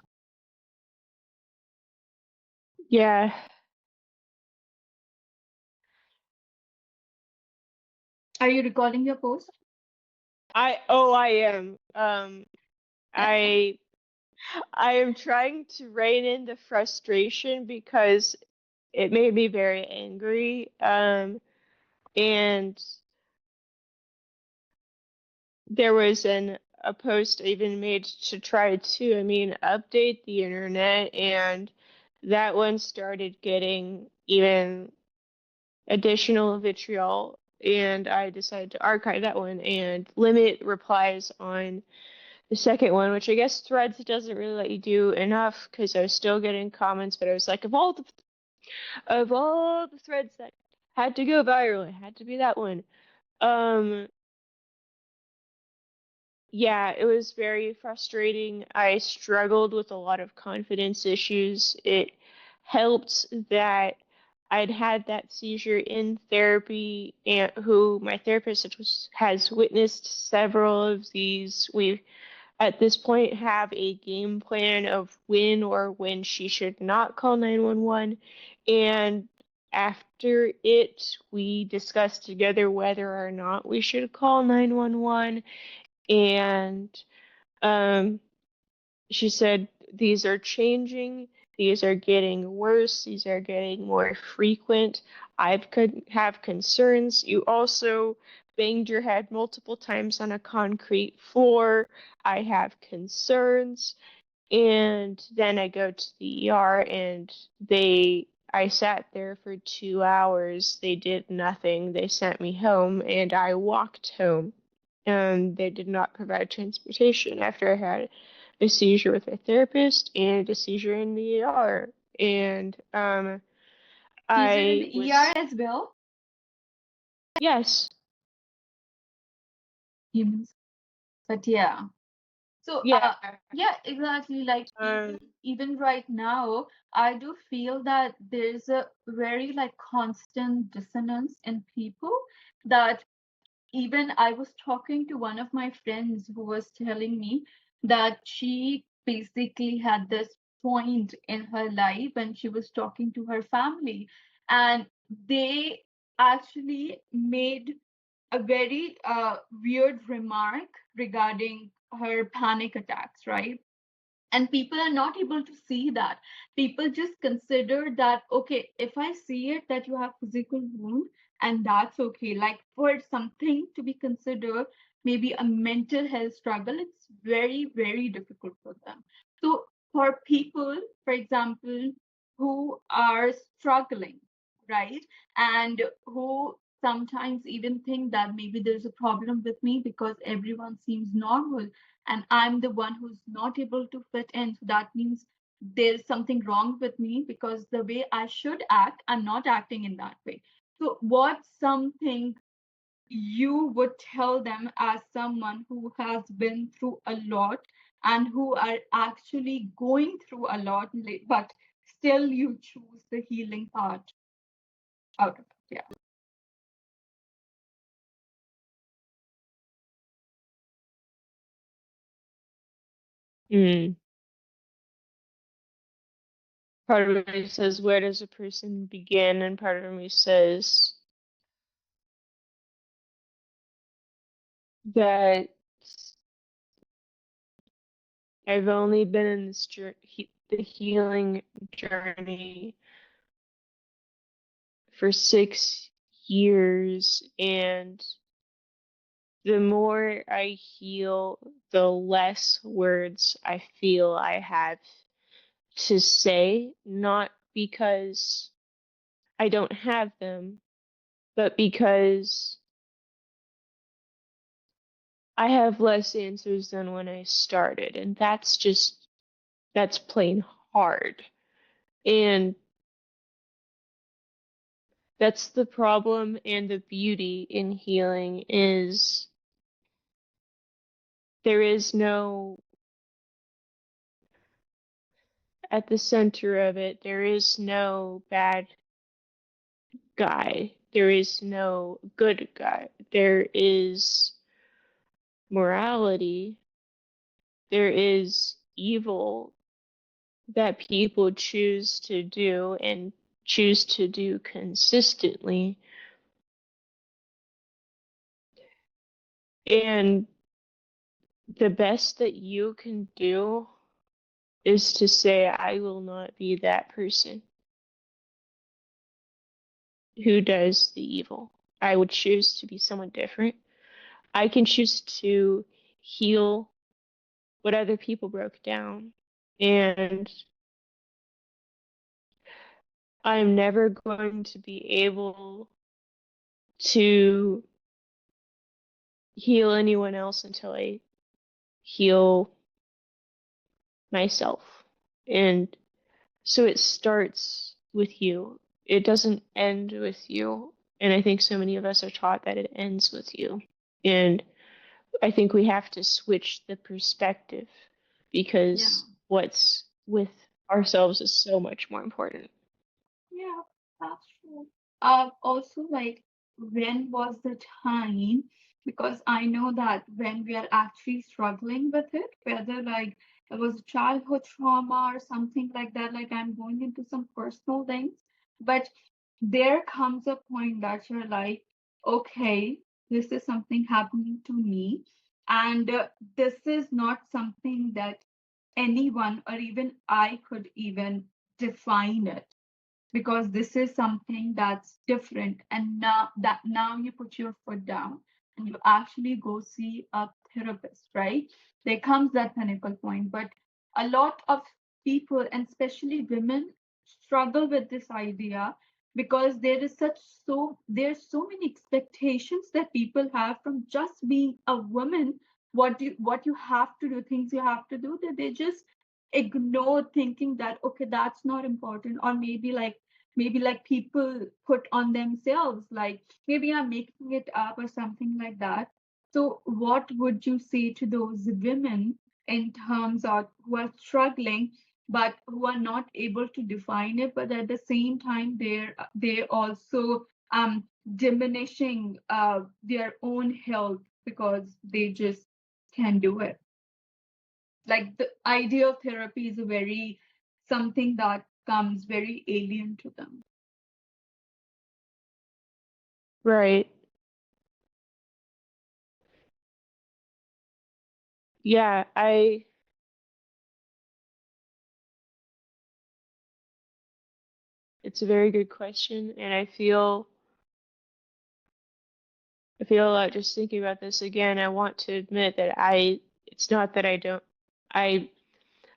B: Yeah.
A: Are you recording your post?
B: I am. I I am trying to rein in the frustration because it made me very angry. And there was a post even made to try to, I mean, update the internet, and that one started getting even additional vitriol, and I decided to archive that one and limit replies on the second one, which I guess Threads doesn't really let you do enough because I was still getting comments, but I was like, of all the threads that had to go viral, it had to be that one. Um, yeah, it was very frustrating. I struggled with a lot of confidence issues. It helped that I'd had that seizure in therapy, and who my therapist has witnessed several of these. We at this point have a game plan of when she should not call 911. And after it, we discussed together whether or not we should call 911. And um, she said, these are changing, these are getting worse, these are getting more frequent. I could have concerns. You also banged your head multiple times on a concrete floor. I have concerns. And then I go to the ER and I sat there for 2 hours. They did nothing. They sent me home and I walked home. And they did not provide transportation after I had a seizure with a therapist and a seizure in the ER. And
A: Seizure in
B: I
A: the ER
B: was,
A: as well?
B: yes,
A: Humans. But yeah. So
B: yeah.
A: yeah, exactly. Like
B: Um,
A: even right now, I do feel that there's a very like constant dissonance in people, that even I was talking to one of my friends who was telling me that she basically had this point in her life and she was talking to her family, and they actually made a very weird remark regarding her panic attacks, right? And people are not able to see that. People just consider that, okay, if I see it that you have physical wound, and that's okay. Like for something to be considered maybe a mental health struggle, it's very, very difficult for them. So for people, for example, who are struggling, right, and who sometimes even think that maybe there's a problem with me because everyone seems normal and I'm the one who's not able to fit in. So that means there's something wrong with me because the way I should act, I'm not acting in that way. So, what's something you would tell them as someone who has been through a lot and who are actually going through a lot, but still you choose the healing part out of it? Yeah.
B: mm. part of me says, where does a person begin? And part of me says that I've only been in this the healing journey for 6 years, and the more I heal, the less words I feel I have to say, not because I don't have them, but because I have less answers than when I started, and that's plain hard. And that's the problem and the beauty in healing is there is no at the center of it, there is no bad guy. There is no good guy. There is morality. There is evil that people choose to do and choose to do consistently. And the best that you can do is to say, I will not be that person who does the evil. I would choose to be someone different. I can choose to heal what other people broke down. And I'm never going to be able to heal anyone else until I heal myself. And so it starts with you. It doesn't end with you. And I think so many of us are taught that it ends with you. And I think we have to switch the perspective
A: Yeah.
B: because what's with ourselves is so much more important.
A: Yeah, that's true. Also, like, when was the time? Because I know that when we are actually struggling with it, whether like it was childhood trauma or something like that, like I'm going into some personal things, but there comes a point that you're like, okay, this is something happening to me, and this is not something that anyone or even I could even define it, because this is something that's different, and now you put your foot down and you actually go see a therapist, right? There comes that pinnacle point. But a lot of people, and especially women, struggle with this idea because there's so many expectations that people have from just being a woman. What you have to do, things you have to do, that they just ignore, thinking that okay, that's not important. Or maybe like people put on themselves, like maybe I'm making it up or something like that. So what would you say to those women in terms of who are struggling but who are not able to define it, but at the same time they're also diminishing their own health because they just can't do it? Like, the idea of therapy is a very something that comes very alien to them.
B: Right. Yeah, it's a very good question, and I feel a lot just thinking about this again. I want to admit that it's not that I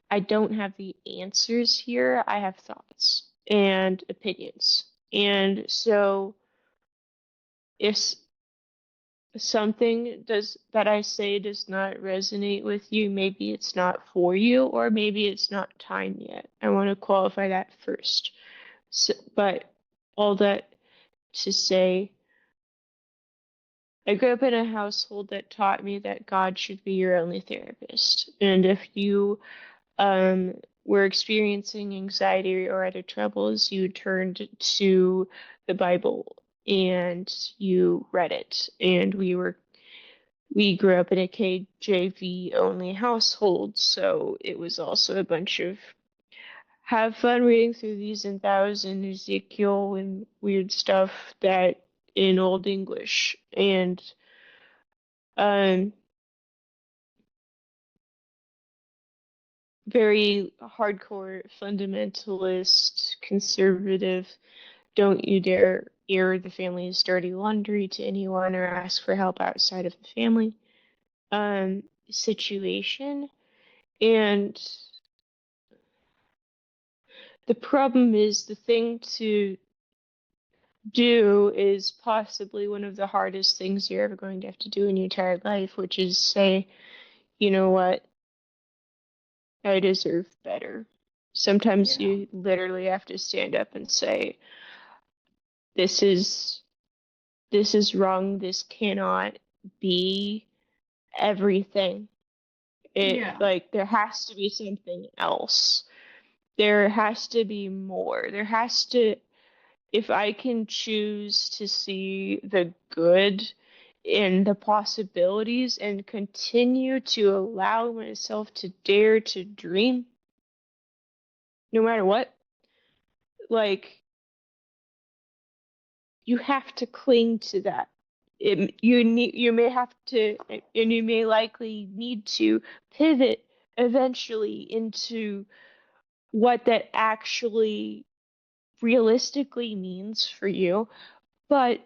B: I don't have the answers here. I have thoughts and opinions. And so if something does that I say does not resonate with you, maybe it's not for you, or maybe it's not time yet. I want to qualify that first. So, but all that to say, I grew up in a household that taught me that God should be your only therapist. And if you were experiencing anxiety or other troubles, you turned to the Bible and you read it. And we grew up in a KJV only household, so it was also a bunch of have fun reading through these in thousand Ezekiel and weird stuff that in Old English and um very hardcore fundamentalist conservative don't you dare air the family's dirty laundry to anyone or ask for help outside of the family situation. And the problem is the thing to do is possibly one of the hardest things you're ever going to have to do in your entire life, which is say, you know what, I deserve better. Sometimes
A: Yeah.
B: you literally have to stand up and say, this is this is wrong, this cannot be everything. It
A: Yeah.
B: like there has to be something else. There has to be more. There has to if I can choose to see the good in the possibilities and continue to allow myself to dare to dream, no matter what, like you have to cling to that. You may have to, and you may likely need to pivot eventually into what that actually realistically means for you, but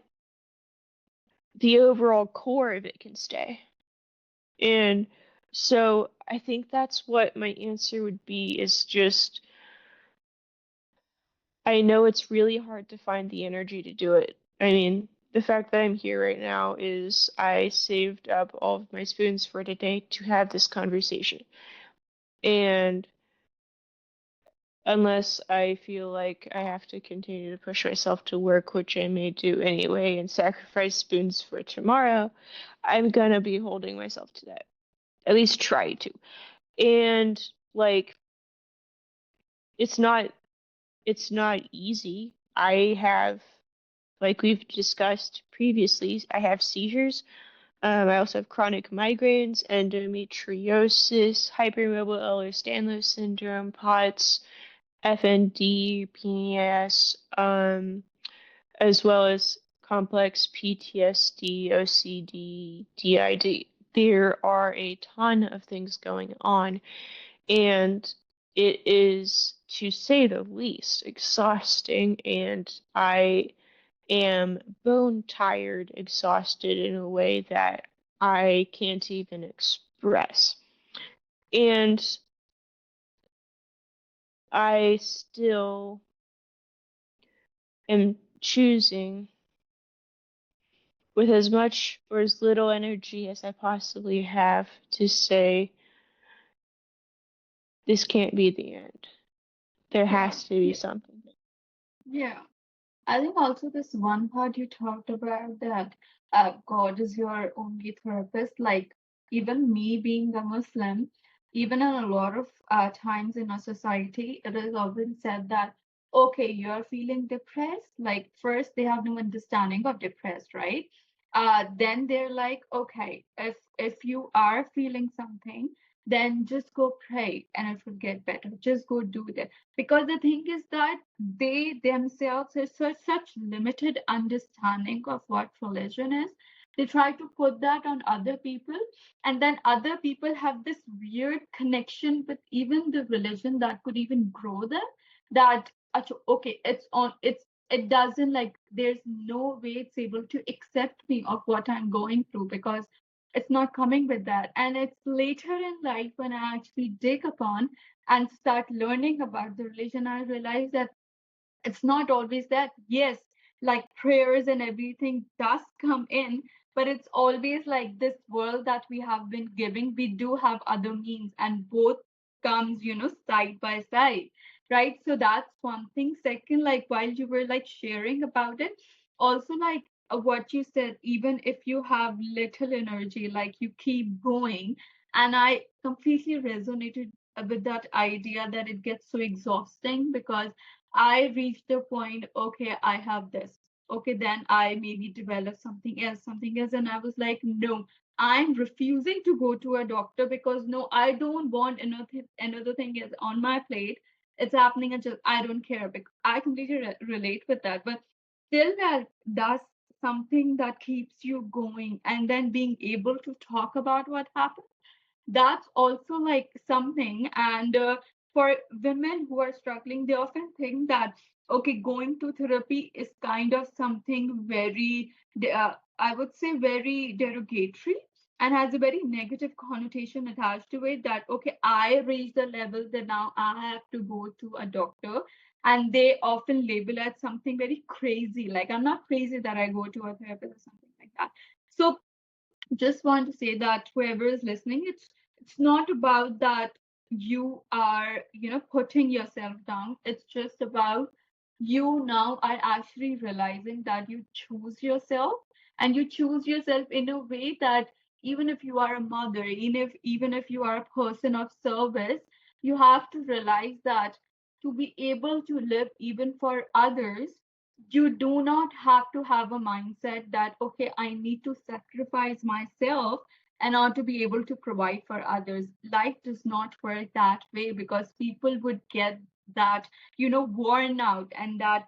B: the overall core of it can stay. And so I think that's what my answer would be is just I know it's really hard to find the energy to do it. I mean, the fact that I'm here right now is I saved up all of my spoons for today to have this conversation. And unless I feel like I have to continue to push myself to work, which I may do anyway, and sacrifice spoons for tomorrow, I'm gonna be holding myself to that. At least try to. And like it's not it's not easy. I have like we've discussed previously, I have seizures. I also have chronic migraines, endometriosis, hypermobile Ehlers-Danlos syndrome, POTS, FND, PNAS, as well as complex PTSD, OCD, DID. There are a ton of things going on, and it is, to say the least, exhausting, and I am bone tired, exhausted in a way that I can't even express. And I still am choosing with as much or as little energy as I possibly have to say, this can't be the end. There
A: Yeah.
B: has to be
A: Yeah.
B: something.
A: Yeah. I think also this one part you talked about that God is your only therapist. Like even me being a Muslim, even in a lot of times in our society, it is often said that okay, you're feeling depressed. Like first they have no understanding of depressed, right? Then they're like, okay, if you are feeling something, then just go pray and it will get better. Just go do that because the thing is that they themselves have such limited understanding of what religion is. They try to put that on other people, and then other people have this weird connection with even the religion that could even grow them. That okay, it doesn't like there's no way it's able to accept me of what I'm going through because it's not coming with that. And it's later in life when I actually dig upon and start learning about the religion, I realize that it's not always that. Yes, like prayers and everything does come in, but it's always like this world that we have been giving. We do have other means, and both comes, side by side, right? So that's one thing. Second, like while you were like sharing about it, also like what you said, even if you have little energy, like you keep going. And I completely resonated with that idea that it gets so exhausting because I reached the point, okay, I have this. Okay, then I maybe develop something else. And I was like, no, I'm refusing to go to a doctor because no, I don't want another thing is on my plate. it's happening and just I don't care, because I completely relate with that. But still, that's something that keeps you going, and then being able to talk about what happened, that's also like something. And for women who are struggling, they often think that okay, going to therapy is kind of something very I would say very derogatory, and has a very negative connotation attached to it, that okay, I reached the level that now I have to go to a doctor. And they often label as something very crazy, like I'm not crazy that I go to a therapist or something like that. So just want to say that whoever is listening, it's not about that you are, putting yourself down. It's just about you now are actually realizing that you choose yourself, and you choose yourself in a way that even if you are a mother, even if you are a person of service, you have to realize that to be able to live even for others, you do not have to have a mindset that okay, I need to sacrifice myself in order to be able to provide for others. Life does not work that way, because people would get that, worn out, and that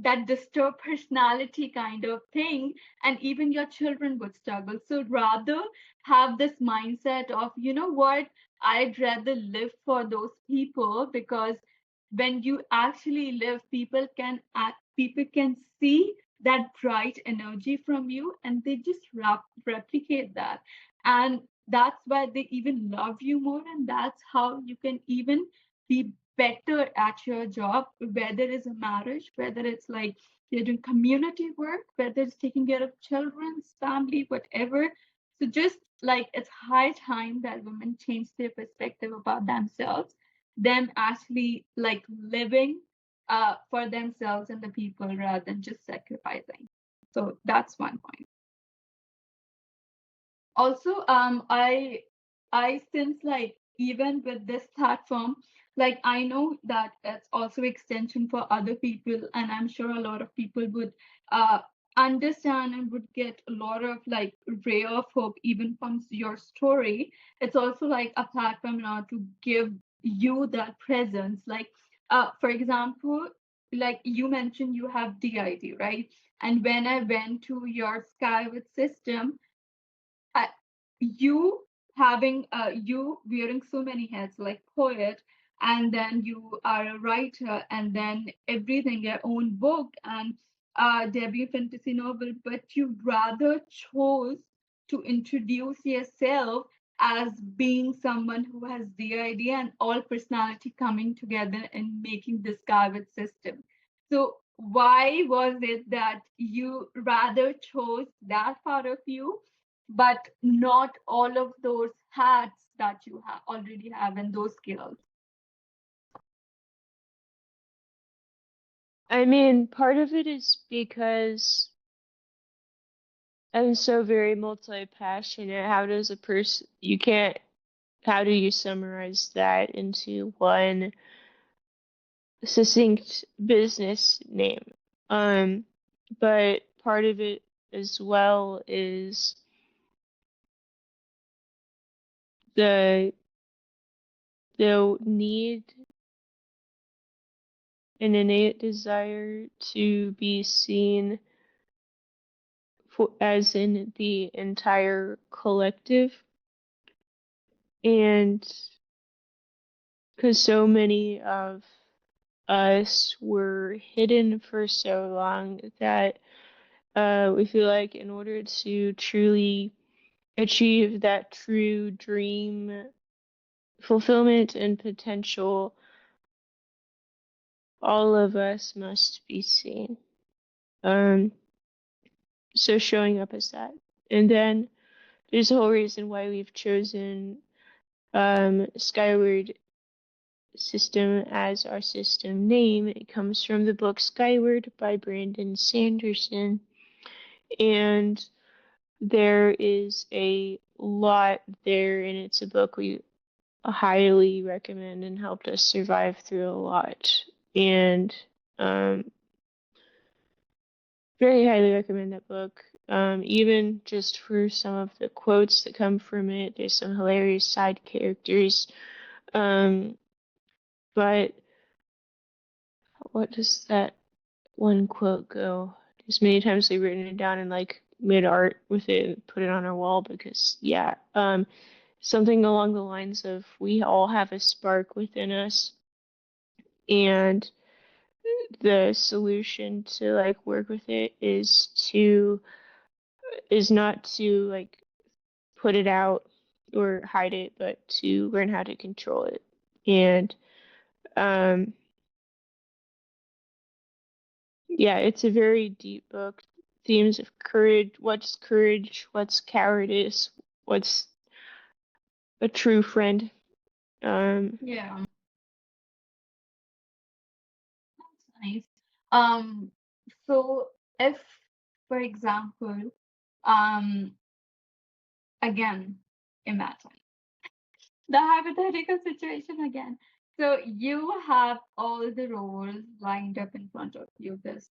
A: that disturbed personality kind of thing, and even your children would struggle. So rather have this mindset of, what, I'd rather live for those people, because when you actually live, people can see that bright energy from you, and they just replicate that. And that's why they even love you more, and that's how you can even be better at your job, whether it's a marriage, whether it's like you're doing community work, whether it's taking care of children's family, whatever. So just like it's high time that women change their perspective about themselves, them actually like living for themselves and the people rather than just sacrificing. So that's one point. Also, I since like even with this platform, like I know that it's also extension for other people, and I'm sure a lot of people would uh understand and would get a lot of like ray of hope even from your story. It's also like a platform now to give you that presence. Like for example, like you mentioned you have DID, right? And when I went to your Skyward system, uh, you having you wearing so many hats, like poet, and then you are a writer, and then everything, your own book, and debut fantasy novel, but you rather chose to introduce yourself as being someone who has the idea and all personality coming together and making this Garvey system. So why was it that you rather chose that part of you, but not all of those hats that you already have and those skills?
B: I mean, part of it is because I'm so very multi-passionate. How does a person, you can't, how do you summarize that into one succinct business name? Um, but part of it as well is the the need, an innate desire to be seen for, as in the entire collective, and because so many of us were hidden for so long that we feel like in order to truly achieve that true dream fulfillment and potential, all of us must be seen. Um, so showing up as that. And then there's a whole reason why we've chosen Skyward System as our system name. It comes from the book Skyward by Brandon Sanderson. And there is a lot there, and it's a book we highly recommend and helped us survive through a lot. And um, very highly recommend that book. Even just for some of the quotes that come from it, there's some hilarious side characters. Um, But what does that one quote go? Because many times they've written it down and like made art with it and put it on our wall because yeah, something along the lines of we all have a spark within us, and the solution to like work with it is not to like put it out or hide it, but to learn how to control it. And um yeah, it's a very deep book. Themes of courage, what's cowardice, what's a true friend. Um,
A: Yeah, that's nice. Um, so if, for example, um, again, imagine the hypothetical situation again. So you have all the roles lined up in front of you. This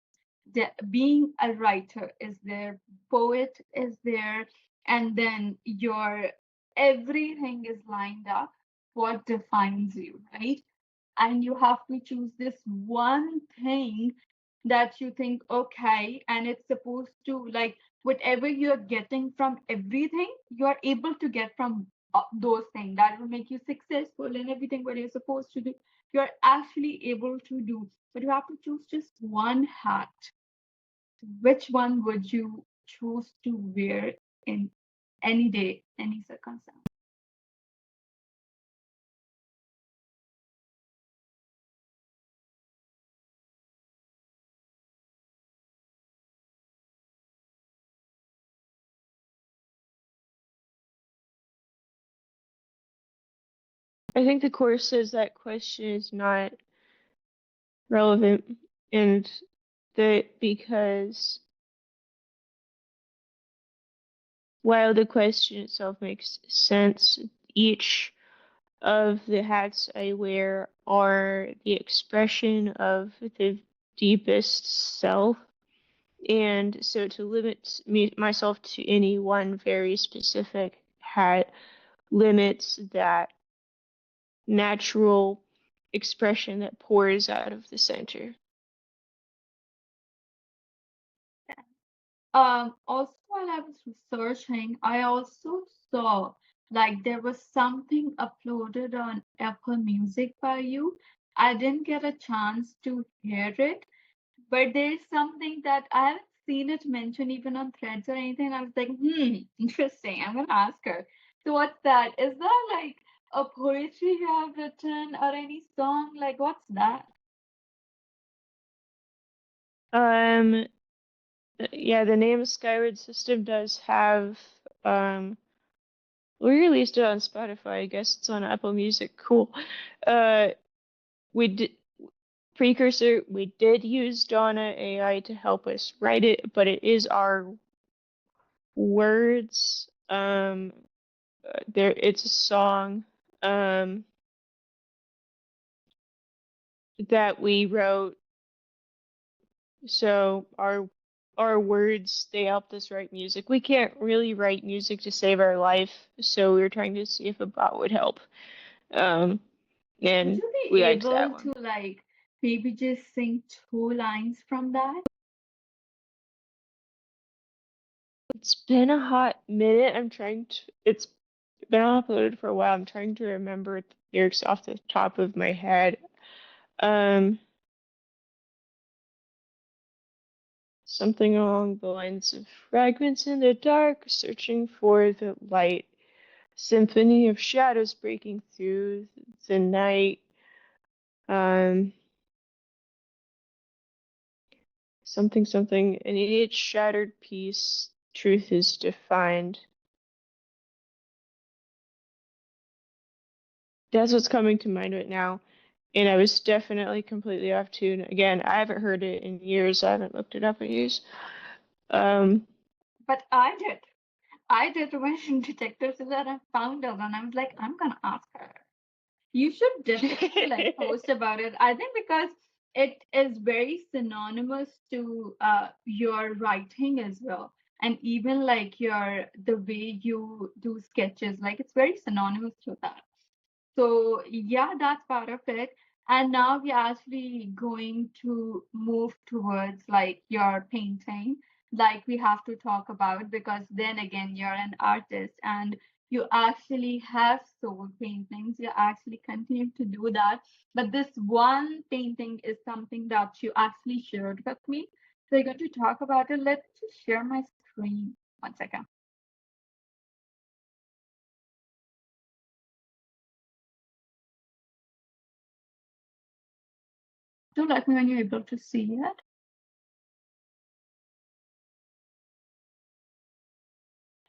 A: being a writer is there, poet is there, and then your everything is lined up. What defines you, right? And you have to choose this one thing that you think okay, and it's supposed to like whatever you're getting from everything you're able to get from those things that will make you successful in everything what you're supposed to do, you're actually able to do, but you have to choose just one hat. Which one would you choose to wear in any day, any circumstance?
B: I think the course says that question is not relevant, and that because while the question itself makes sense, each of the hats I wear are the expression of the deepest self. And so to limit myself to any one very specific hat limits that natural expression that pours out of the center.
A: Also, while I was researching, I also saw like there was something uploaded on Apple Music by you. I didn't get a chance to hear it, but there's something that I haven't seen it mentioned even on threads or anything. I was like, interesting. I'm gonna ask her. So what's that? Is that like a poetry you have written or any song? Like what's that?
B: Um, yeah, the name Skyward System does have um we released it on Spotify. I guess it's on Apple Music. Cool. Uh, we did precursor. We did use Donna AI to help us write it, but it is our words. There it's a song that we wrote. So our words they helped us write music. We can't really write music to save our life, so we were trying to see if a bot would help. Um,
A: Would
B: and
A: you
B: we
A: be
B: liked that
A: able
B: one.
A: to like maybe just sing two lines from that?
B: It's been a hot minute. It's been uploaded for a while. I'm trying to remember the lyrics off the top of my head. Um, Something along the lines of fragments in the dark, searching for the light. Symphony of shadows breaking through the night. Um, something. In each shattered piece, truth is defined. That's what's coming to mind right now. And I was definitely completely off tune. Again, I haven't heard it in years. I haven't looked it up in years. Um,
A: But I did. I did when detective said that I found out and I was like, I'm gonna ask her. You should definitely like post about it. I think because it is very synonymous to your writing as well. And even like your the way you do sketches, like it's very synonymous to that. So yeah, that's part of it. And now we're actually going to move towards like your painting, like we have to talk about, because then again, you're an artist and you actually have soul paintings. You actually continue to do that. But this one painting is something that you actually shared with me. So you're going to talk about it. Let's just share my screen. One second. Do let me when you're able to see it.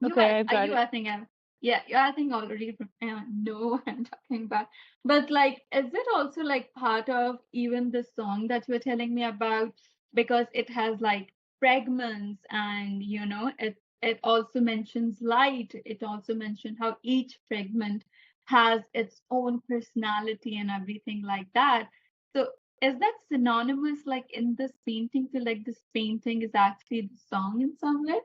B: Okay, I've got
A: You,
B: it.
A: I think I'm, yeah, you, I think already know what I'm talking about. But like, is it also like part of even the song that you're telling me about? Because it has like fragments and, it also mentions light. It also mentions how each fragment has its own personality and everything like that. So is that synonymous like in this painting to like this painting is actually the song in some way?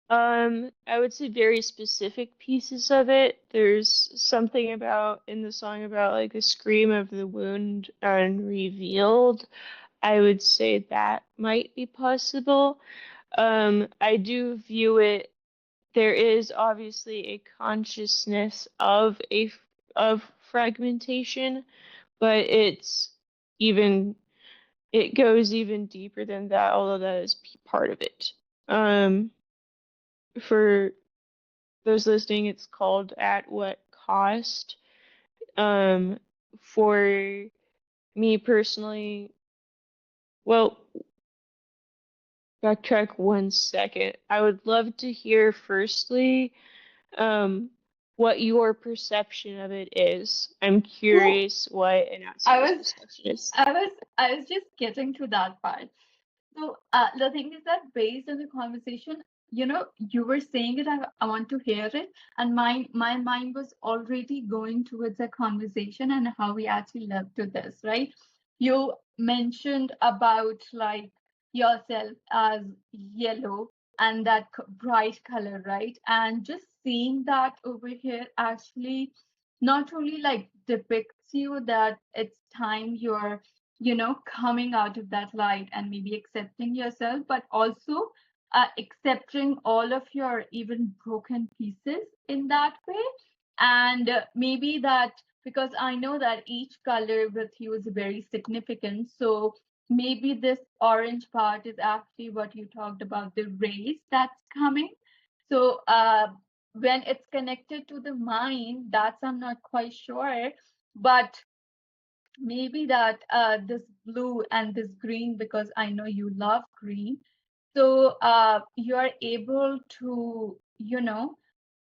B: I would say very specific pieces of it. There's something about in the song about like the scream of the wound unrevealed. I would say that might be possible. I do view it, there is obviously a consciousness of fragmentation, but even it goes even deeper than that, although that is part of it. Um, for those listening, it's called At What Cost. Um, for me personally, well, backtrack 1 second. I would love to hear firstly, um, what your perception of it is. I'm
A: So
B: curious what an
A: I
B: outsider's
A: was
B: perception is.
A: I was just getting to that part. So the thing is that based on the conversation, you were saying it, I want to hear it, and my mind was already going towards a conversation and how we actually led to this, right? You mentioned about like yourself as yellow and that bright color, right? And just seeing that over here actually not only like depicts you that it's time you're coming out of that light and maybe accepting yourself, but also accepting all of your even broken pieces in that way. And maybe that, because I know that each color with you is very significant. So maybe this orange part is actually what you talked about, the rays that's coming. So when it's connected to the mind, that's I'm not quite sure. But maybe that this blue and this green, because I know you love green, so you are able to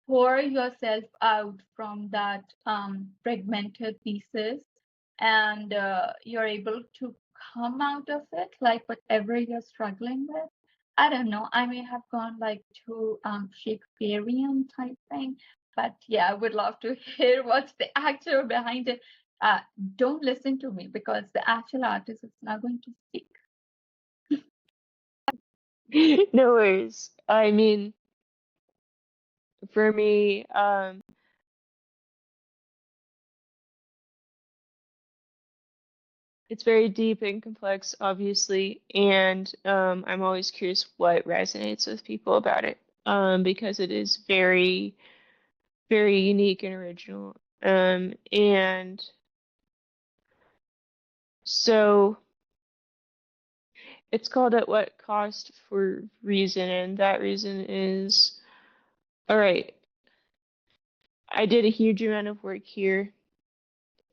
A: pour yourself out from that fragmented pieces, and you're able to come out of it like whatever you're struggling with. I don't know, I may have gone like to Shakespearean type thing, but yeah, I would love to hear what's the actual behind it. uh, don't listen to me because the actual artist is not going to speak.
B: No worries. I mean, for me, it's very deep and complex, obviously, and I'm always curious what resonates with people about it, because it is very, very unique and original. And so it's called At What Cost for reason, and that reason is, all right, I did a huge amount of work here.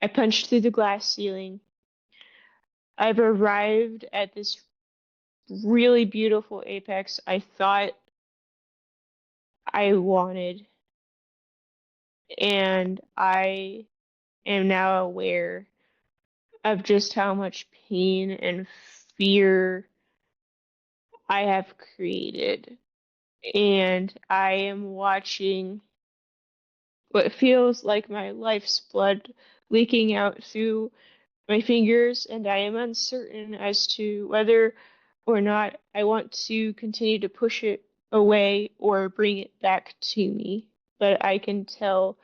B: I punched through the glass ceiling. I've arrived at this really beautiful apex I thought I wanted, and I am now aware of just how much pain and fear I have created. And I am watching what feels like my life's blood leaking out through my fingers, and I am uncertain as to whether or not I want to continue to push it away or bring it back to me. but I can tell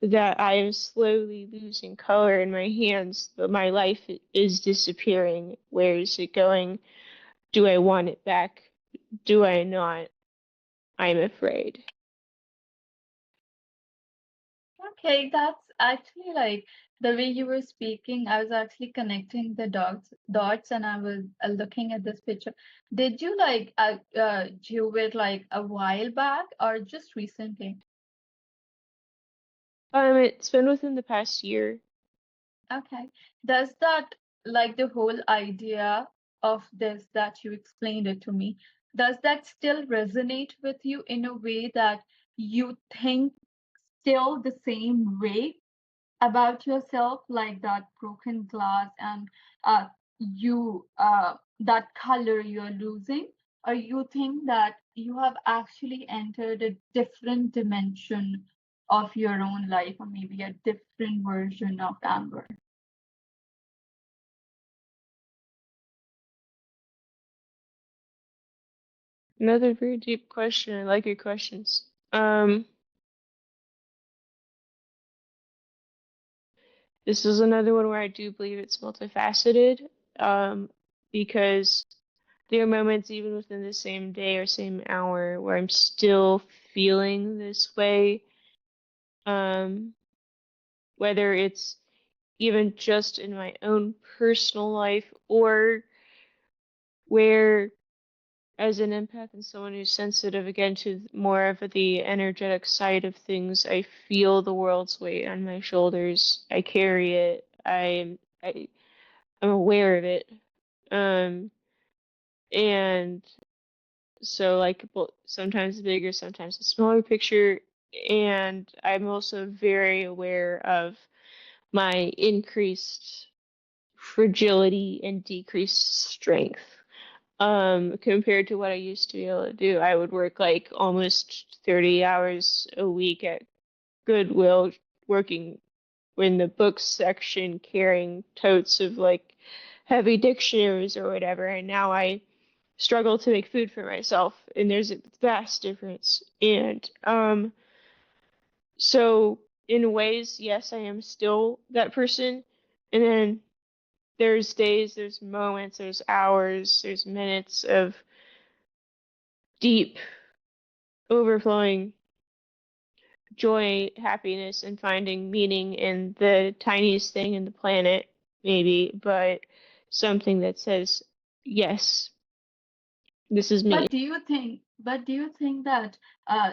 B: that I am slowly losing color in my hands, but my life is disappearing. Where is it going? Do I want it back? Do I not? I'm afraid.
A: Okay, that's actually like the way you were speaking. I was actually connecting the dots, and I was looking at this picture. Did you like do it like a while back or just recently?
B: It's been within the past year.
A: Okay. Does that, like the whole idea of this that you explained it to me, does that still resonate with you in a way that you think still the same way about yourself, like that broken glass and you that color you're losing, or you think that you have actually entered a different dimension of your own life, or maybe a different version of Amber?
B: Another very deep question. I like your questions. Um, this is another one where I do believe it's multifaceted, um, because there are moments even within the same day or same hour where I'm still feeling this way. Um, whether it's even just in my own personal life or where as an empath and someone who's sensitive again to more of the energetic side of things, I feel the world's weight on my shoulders. I carry it. I'm aware of it. Um, and so like sometimes the bigger, sometimes the smaller picture. And I'm also very aware of my increased fragility and decreased strength. Compared to what I used to be able to do. I would work like almost 30 hours a week at Goodwill, working in the books section, carrying totes of like heavy dictionaries or whatever. And now I struggle to make food for myself, and there's a vast difference. And so in ways, yes, I am still that person. And then there's days, there's moments, there's hours, there's minutes of deep, overflowing joy, happiness, and finding meaning in the tiniest thing in the planet, maybe, but something that says, yes, this is me.
A: But do you think that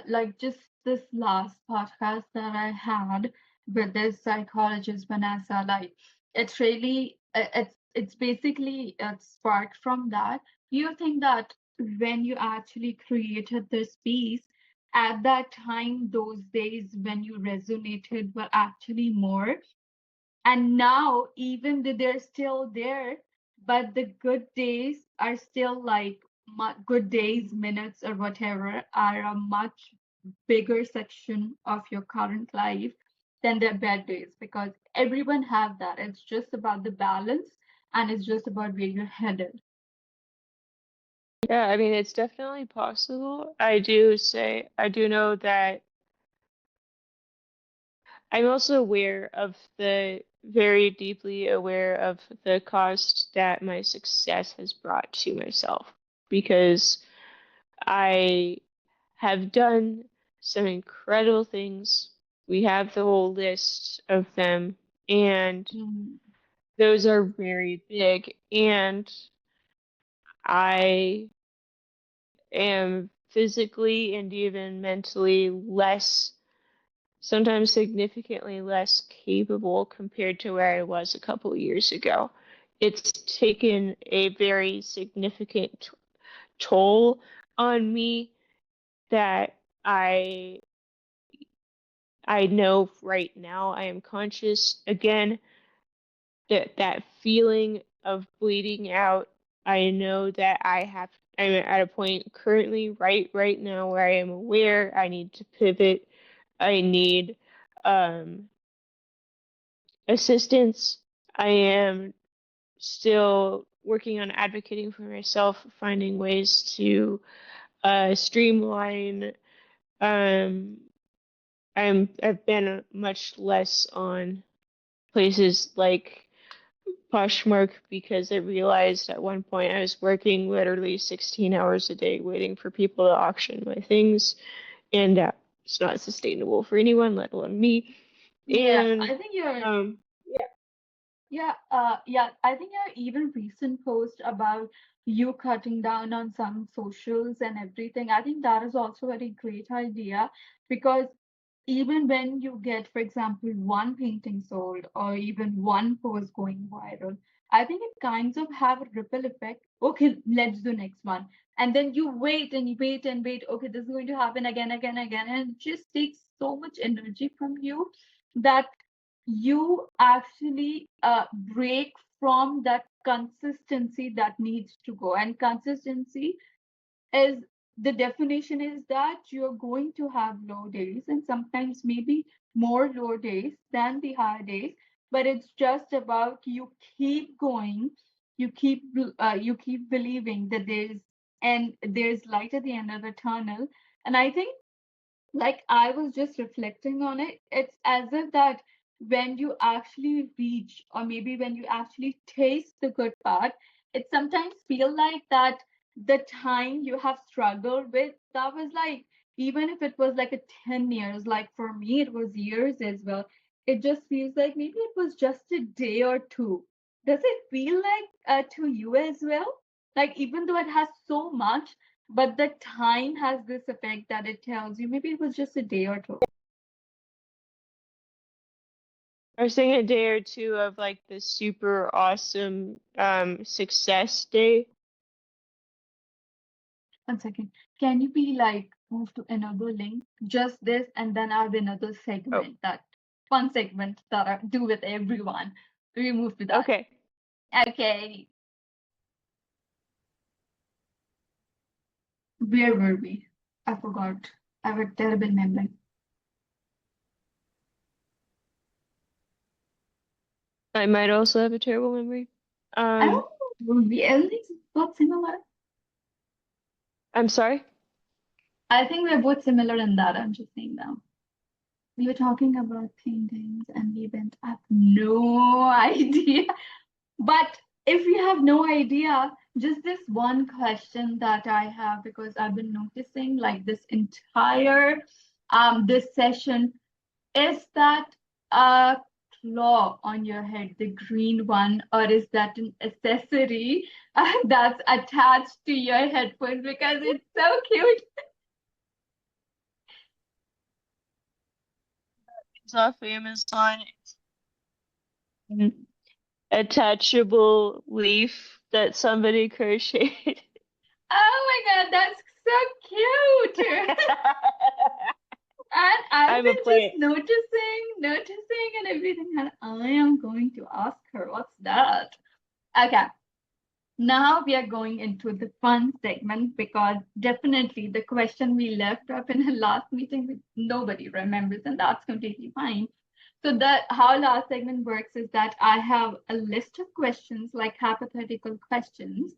A: like just this last podcast that I had with this psychologist Vanessa, like it's really it's basically sparked from that. Do you think that when you actually created this piece, at that time, those days when you resonated were actually more? And now, even though they're still there, but the good days are still like good days, minutes, or whatever, are a much bigger section of your current life than their bad days, because everyone have that. It's just about the balance, and it's just about where you're headed.
B: Yeah, I mean, it's definitely possible. I do know that I'm also aware of very deeply aware of the cost that my success has brought to myself because I have done some incredible things. We have the whole list of them, and
A: Mm.
B: those are very big. And I am physically and even mentally less, sometimes significantly less capable compared to where I was a couple of years ago. It's taken a very significant toll on me that I I know right now I am conscious again that that feeling of bleeding out. I know that I'm at a point currently right now where I am aware I need to pivot. I need um assistance. I am still working on advocating for myself, finding ways to streamline um I've been much less on places like Poshmark because I realized at one point I was working literally 16 hours a day waiting for people to auction my things, and it's not sustainable for anyone, let alone me.
A: Yeah,
B: And
A: I think you're
B: yeah,
A: yeah, I think your even recent post about you cutting down on some socials and everything, I think that is also a very great idea because even when you get, for example, one painting sold or even one post going viral, I think it kinds of have a ripple effect. Okay, let's do next one. And then you wait and you wait and wait. Okay, this is going to happen again, again, again. And it just takes so much energy from you that you actually break from that consistency that needs to go. And consistency is the definition is that you're going to have low days and sometimes maybe more low days than the high days, but it's just about you keep going, you keep believing that there's light at the end of the tunnel. And I think, like, I was just reflecting on it, it's as if that when you actually reach or maybe when you actually taste the good part, it sometimes feel like that the time you have struggled with, that was like, even if it was like a 10 years, like for me it was years as well, it just feels like maybe it was just a day or two. Does it feel like to you as well, like even though it has so much, but the time has this effect that it tells you maybe it was just a day or two.
B: I was saying a day or two of like the super awesome success day.
A: 1 second. Can you be like move to another link? Just this, and then I have another
B: Oh,
A: segment, that fun segment that I do with everyone. We move to that.
B: okay.
A: Okay. Where were we? I forgot. I have a terrible memory.
B: I might also have a terrible memory.
A: I
B: Um,
A: don't know. We at least both similar.
B: I'm sorry.
A: I think we're both similar in that. I'm just saying now. We were talking about paintings and we went, I have no idea. But if you have no idea, just this one question that I have, because I've been noticing like this entire this session, is that a claw on your head, the green one, or is that an accessory that's attached to your headphones? Because it's so cute.
B: It's off Amazon. It's an attachable leaf that somebody crocheted.
A: Oh my God, that's so cute. And I've
B: I'm a
A: been just
B: plant.
A: noticing and everything. And I am going to ask her, what's that? Okay, now we are going into the fun segment because definitely the question we left up in the last meeting, nobody remembers, and that's completely fine. So that how last segment works is that I have a list of questions, like hypothetical questions,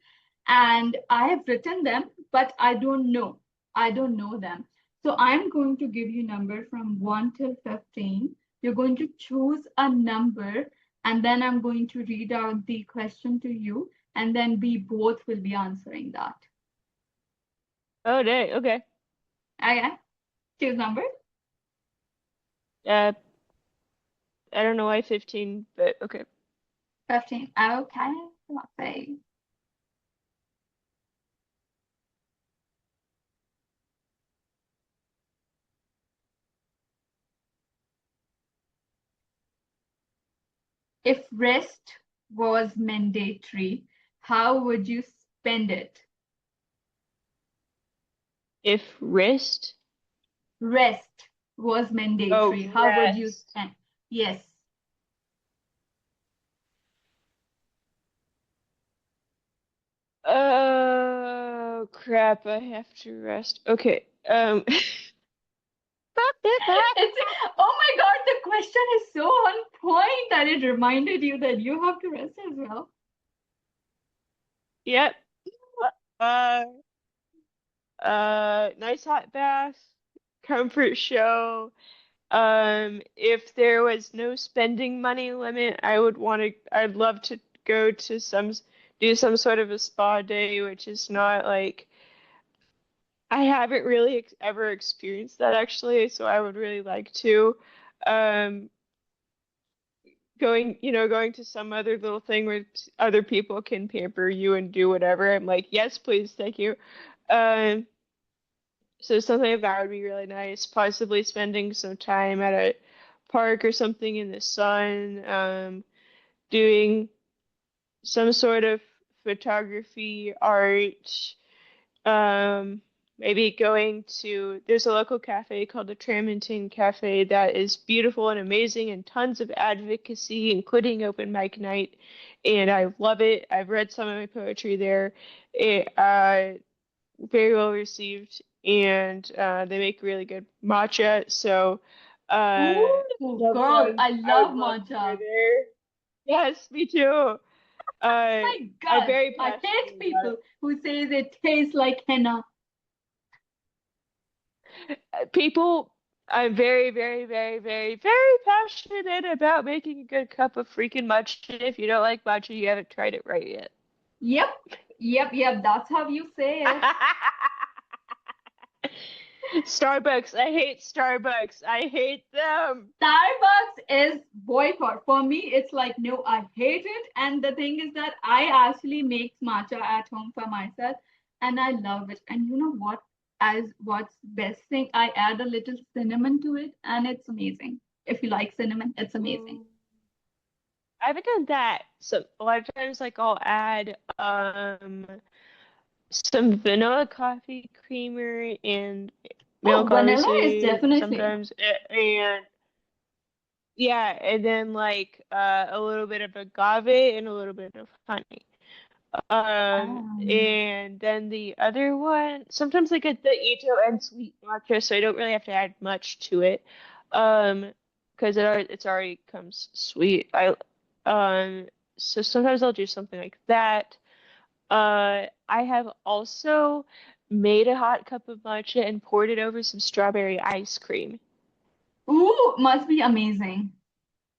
A: and I have written them, but I don't know. I don't know them. So I'm going to give you number from 1 till 15. You're going to choose a number, and then I'm going to read out the question to you, and then we both will be answering that.
B: Oh, dang. Okay.
A: Okay, choose number.
B: Uh, I don't know why 15, but okay.
A: 15. Okay, let's see. If rest was mandatory, how would you spend it?
B: If wrist.
A: Rest was
B: Oh,
A: mandatory. How would you
B: rest.
A: spend? Yes.
B: Oh, crap. I have to rest. Okay.
A: It's, oh my God, the question is so on point that it reminded you that you have to rest as well.
B: Yep. Uh, nice hot bath, comfort show, If there was no spending money limit, I'd love to go to do some sort of a spa day, which is not like, I haven't really ever experienced that actually, so I would really like to. Um, going to some other little thing where other people can pamper you and do whatever. I'm like, yes, please, thank you. Um, so something like that would be really nice. Possibly spending some time at a park or something in the sun, doing some sort of photography, art, um, maybe going to, there's a local cafe called the Tramontaine Cafe that is beautiful and amazing and tons of advocacy, including open mic night. And I love it. I've read some of my poetry there. It, very well received, and they make really good matcha. So,
A: Ooh, girl,
B: sometimes
A: I
B: I would
A: love
B: love to go
A: matcha.
B: there. Yes, me too. Uh,
A: My
B: I'm
A: God,
B: very
A: I
B: passionate
A: hate
B: about
A: people who says it tastes like henna.
B: it. People, I'm very, very, very, very, very passionate about making a good cup of freaking matcha. If you don't like matcha, you haven't tried it right yet.
A: Yep, yep. That's how you say it.
B: Starbucks, I hate Starbucks. I hate them.
A: Starbucks is boycott. For me, it's like, no, I hate it. And the thing is that I actually make matcha at home for myself and I love it. And you know what? As what's best thing, I add a little cinnamon to it and it's amazing. If you like cinnamon, it's amazing.
B: Ooh. I haven't done that. So a lot of times, like I'll add some vanilla coffee creamer and
A: Oh,
B: milk,
A: vanilla is
B: obviously,
A: definitely.
B: sometimes, and yeah, and then like a little bit of agave and a little bit of honey.
A: Um,
B: And then the other one, sometimes I get the Ito and sweet matcha, so I don't really have to add much to it. Because it's already comes sweet. Um, so sometimes I'll do something like that. I have also made a hot cup of matcha and poured it over some strawberry ice cream.
A: ooh, must be amazing.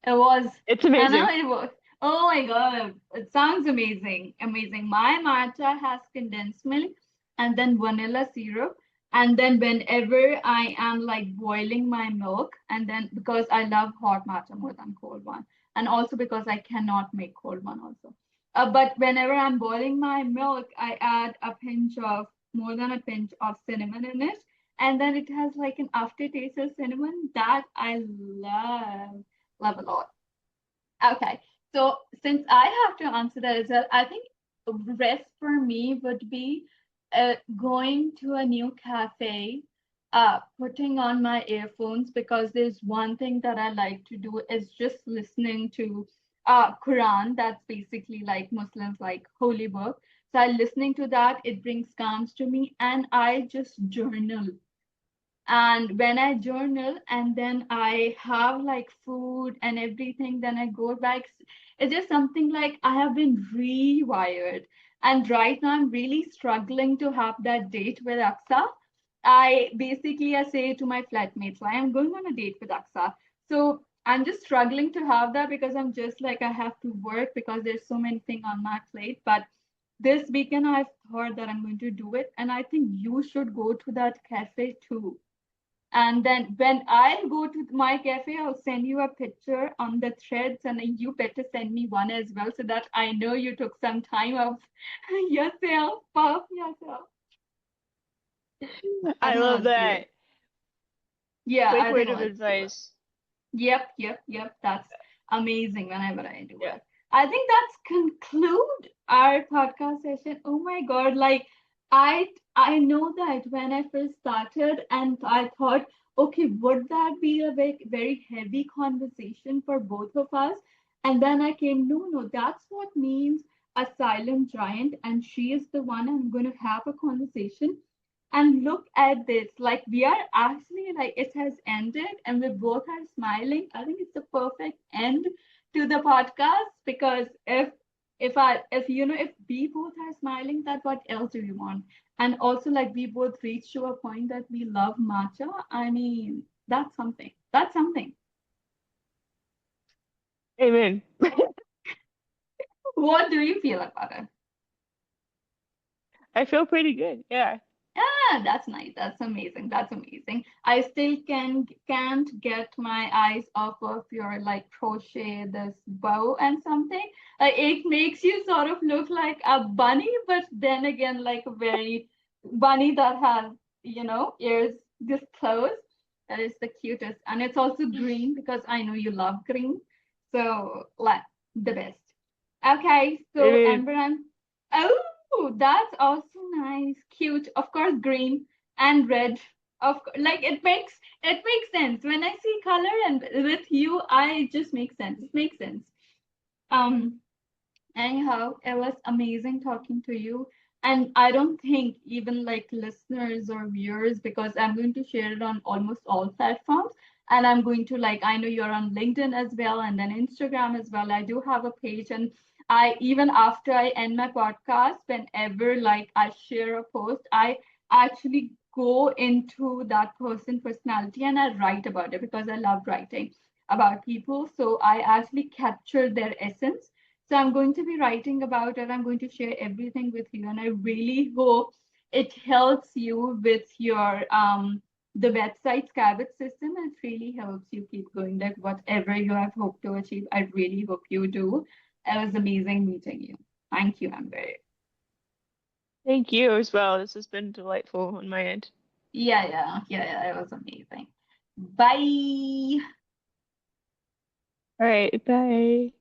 A: It was,
B: It's
A: and now
B: amazing.
A: it was. Oh my God, it sounds amazing. Amazing. My matcha has condensed milk and then vanilla syrup. And then whenever I am like boiling my milk, and then because I love hot matcha more than cold one, and also because I cannot make cold one also. But whenever I'm boiling my milk, I add a pinch of more than a pinch of cinnamon in it. And then it has like an aftertaste of cinnamon that I love a lot. Okay. So since I have to answer that as well, I think rest for me would be going to a new cafe, putting on my earphones because there's one thing that I like to do is just listening to Quran. That's basically like Muslims like holy book. So I listening to that, it brings calms to me, and I just journal. And when I journal and then I have like food and everything, then I go back. It's just something like I have been rewired. And right now I'm really struggling to have that date with Aksa. I say to my flatmates, I am going on a date with Aksa. So I'm just struggling to have that because I'm just like I have to work because there's so many things on my plate. But this weekend I've thought that I'm going to do it. And I think you should go to that cafe too. And then when I go to my cafe, I'll send you a picture on the threads, and then you better send me one as well so that I know you took some time of yourself, of yourself. I
B: I
A: think
B: love
A: let's do it.
B: that.
A: Yeah,
B: Quick
A: I think
B: word of
A: let's do it.
B: advice.
A: Yep. That's amazing whenever I do
B: Yeah.
A: it. I think that's conclude our podcast session. Oh my God, like I know that when I first started and I thought, okay, would that be a very heavy conversation for both of us? And then I came, no, that's what means a silent giant, and she is the one I'm going to have a conversation and look at this. Like we are actually like it has ended and we both are smiling. I think it's a perfect end to the podcast because if we both are smiling, that what else do we want? And also like we both reached to a point that we love matcha. I mean, that's something. That's something.
B: Amen.
A: What do you feel about it?
B: I feel pretty good. Yeah.
A: Ah, that's nice. That's amazing. That's amazing. I still can't get my eyes off of your like crochet this bow and something. It makes you sort of look like a bunny, but then again, like a very bunny that has, ears this close. That is the cutest. And it's also green because I know you love green. So like the best. Okay, so
B: Amen.
A: Amber, oh, that's also nice, cute. Of course, green and red. Like it makes sense when I see color, and with you, I it just makes sense. It makes sense. Um, Anyhow, it was amazing talking to you. And I don't think even like listeners or viewers, because I'm going to share it on almost all platforms. And I'm going to like, I know you're on LinkedIn as well, and then Instagram as well. I do have a page. And I, even after I end my podcast, whenever like I share a post, I actually go into that person personality and I write about it because I love writing about people. So I actually capture their essence, so I'm going to be writing about it. I'm going to share everything with you, and I really hope it helps you with your the website Scabbard system. It really helps you keep going. Like whatever you have hoped to achieve, I really hope you do. It was amazing meeting you. Thank you, Amber.
B: Thank you as well. This has been delightful on my end.
A: Yeah. It was amazing. Bye.
B: All right. Bye.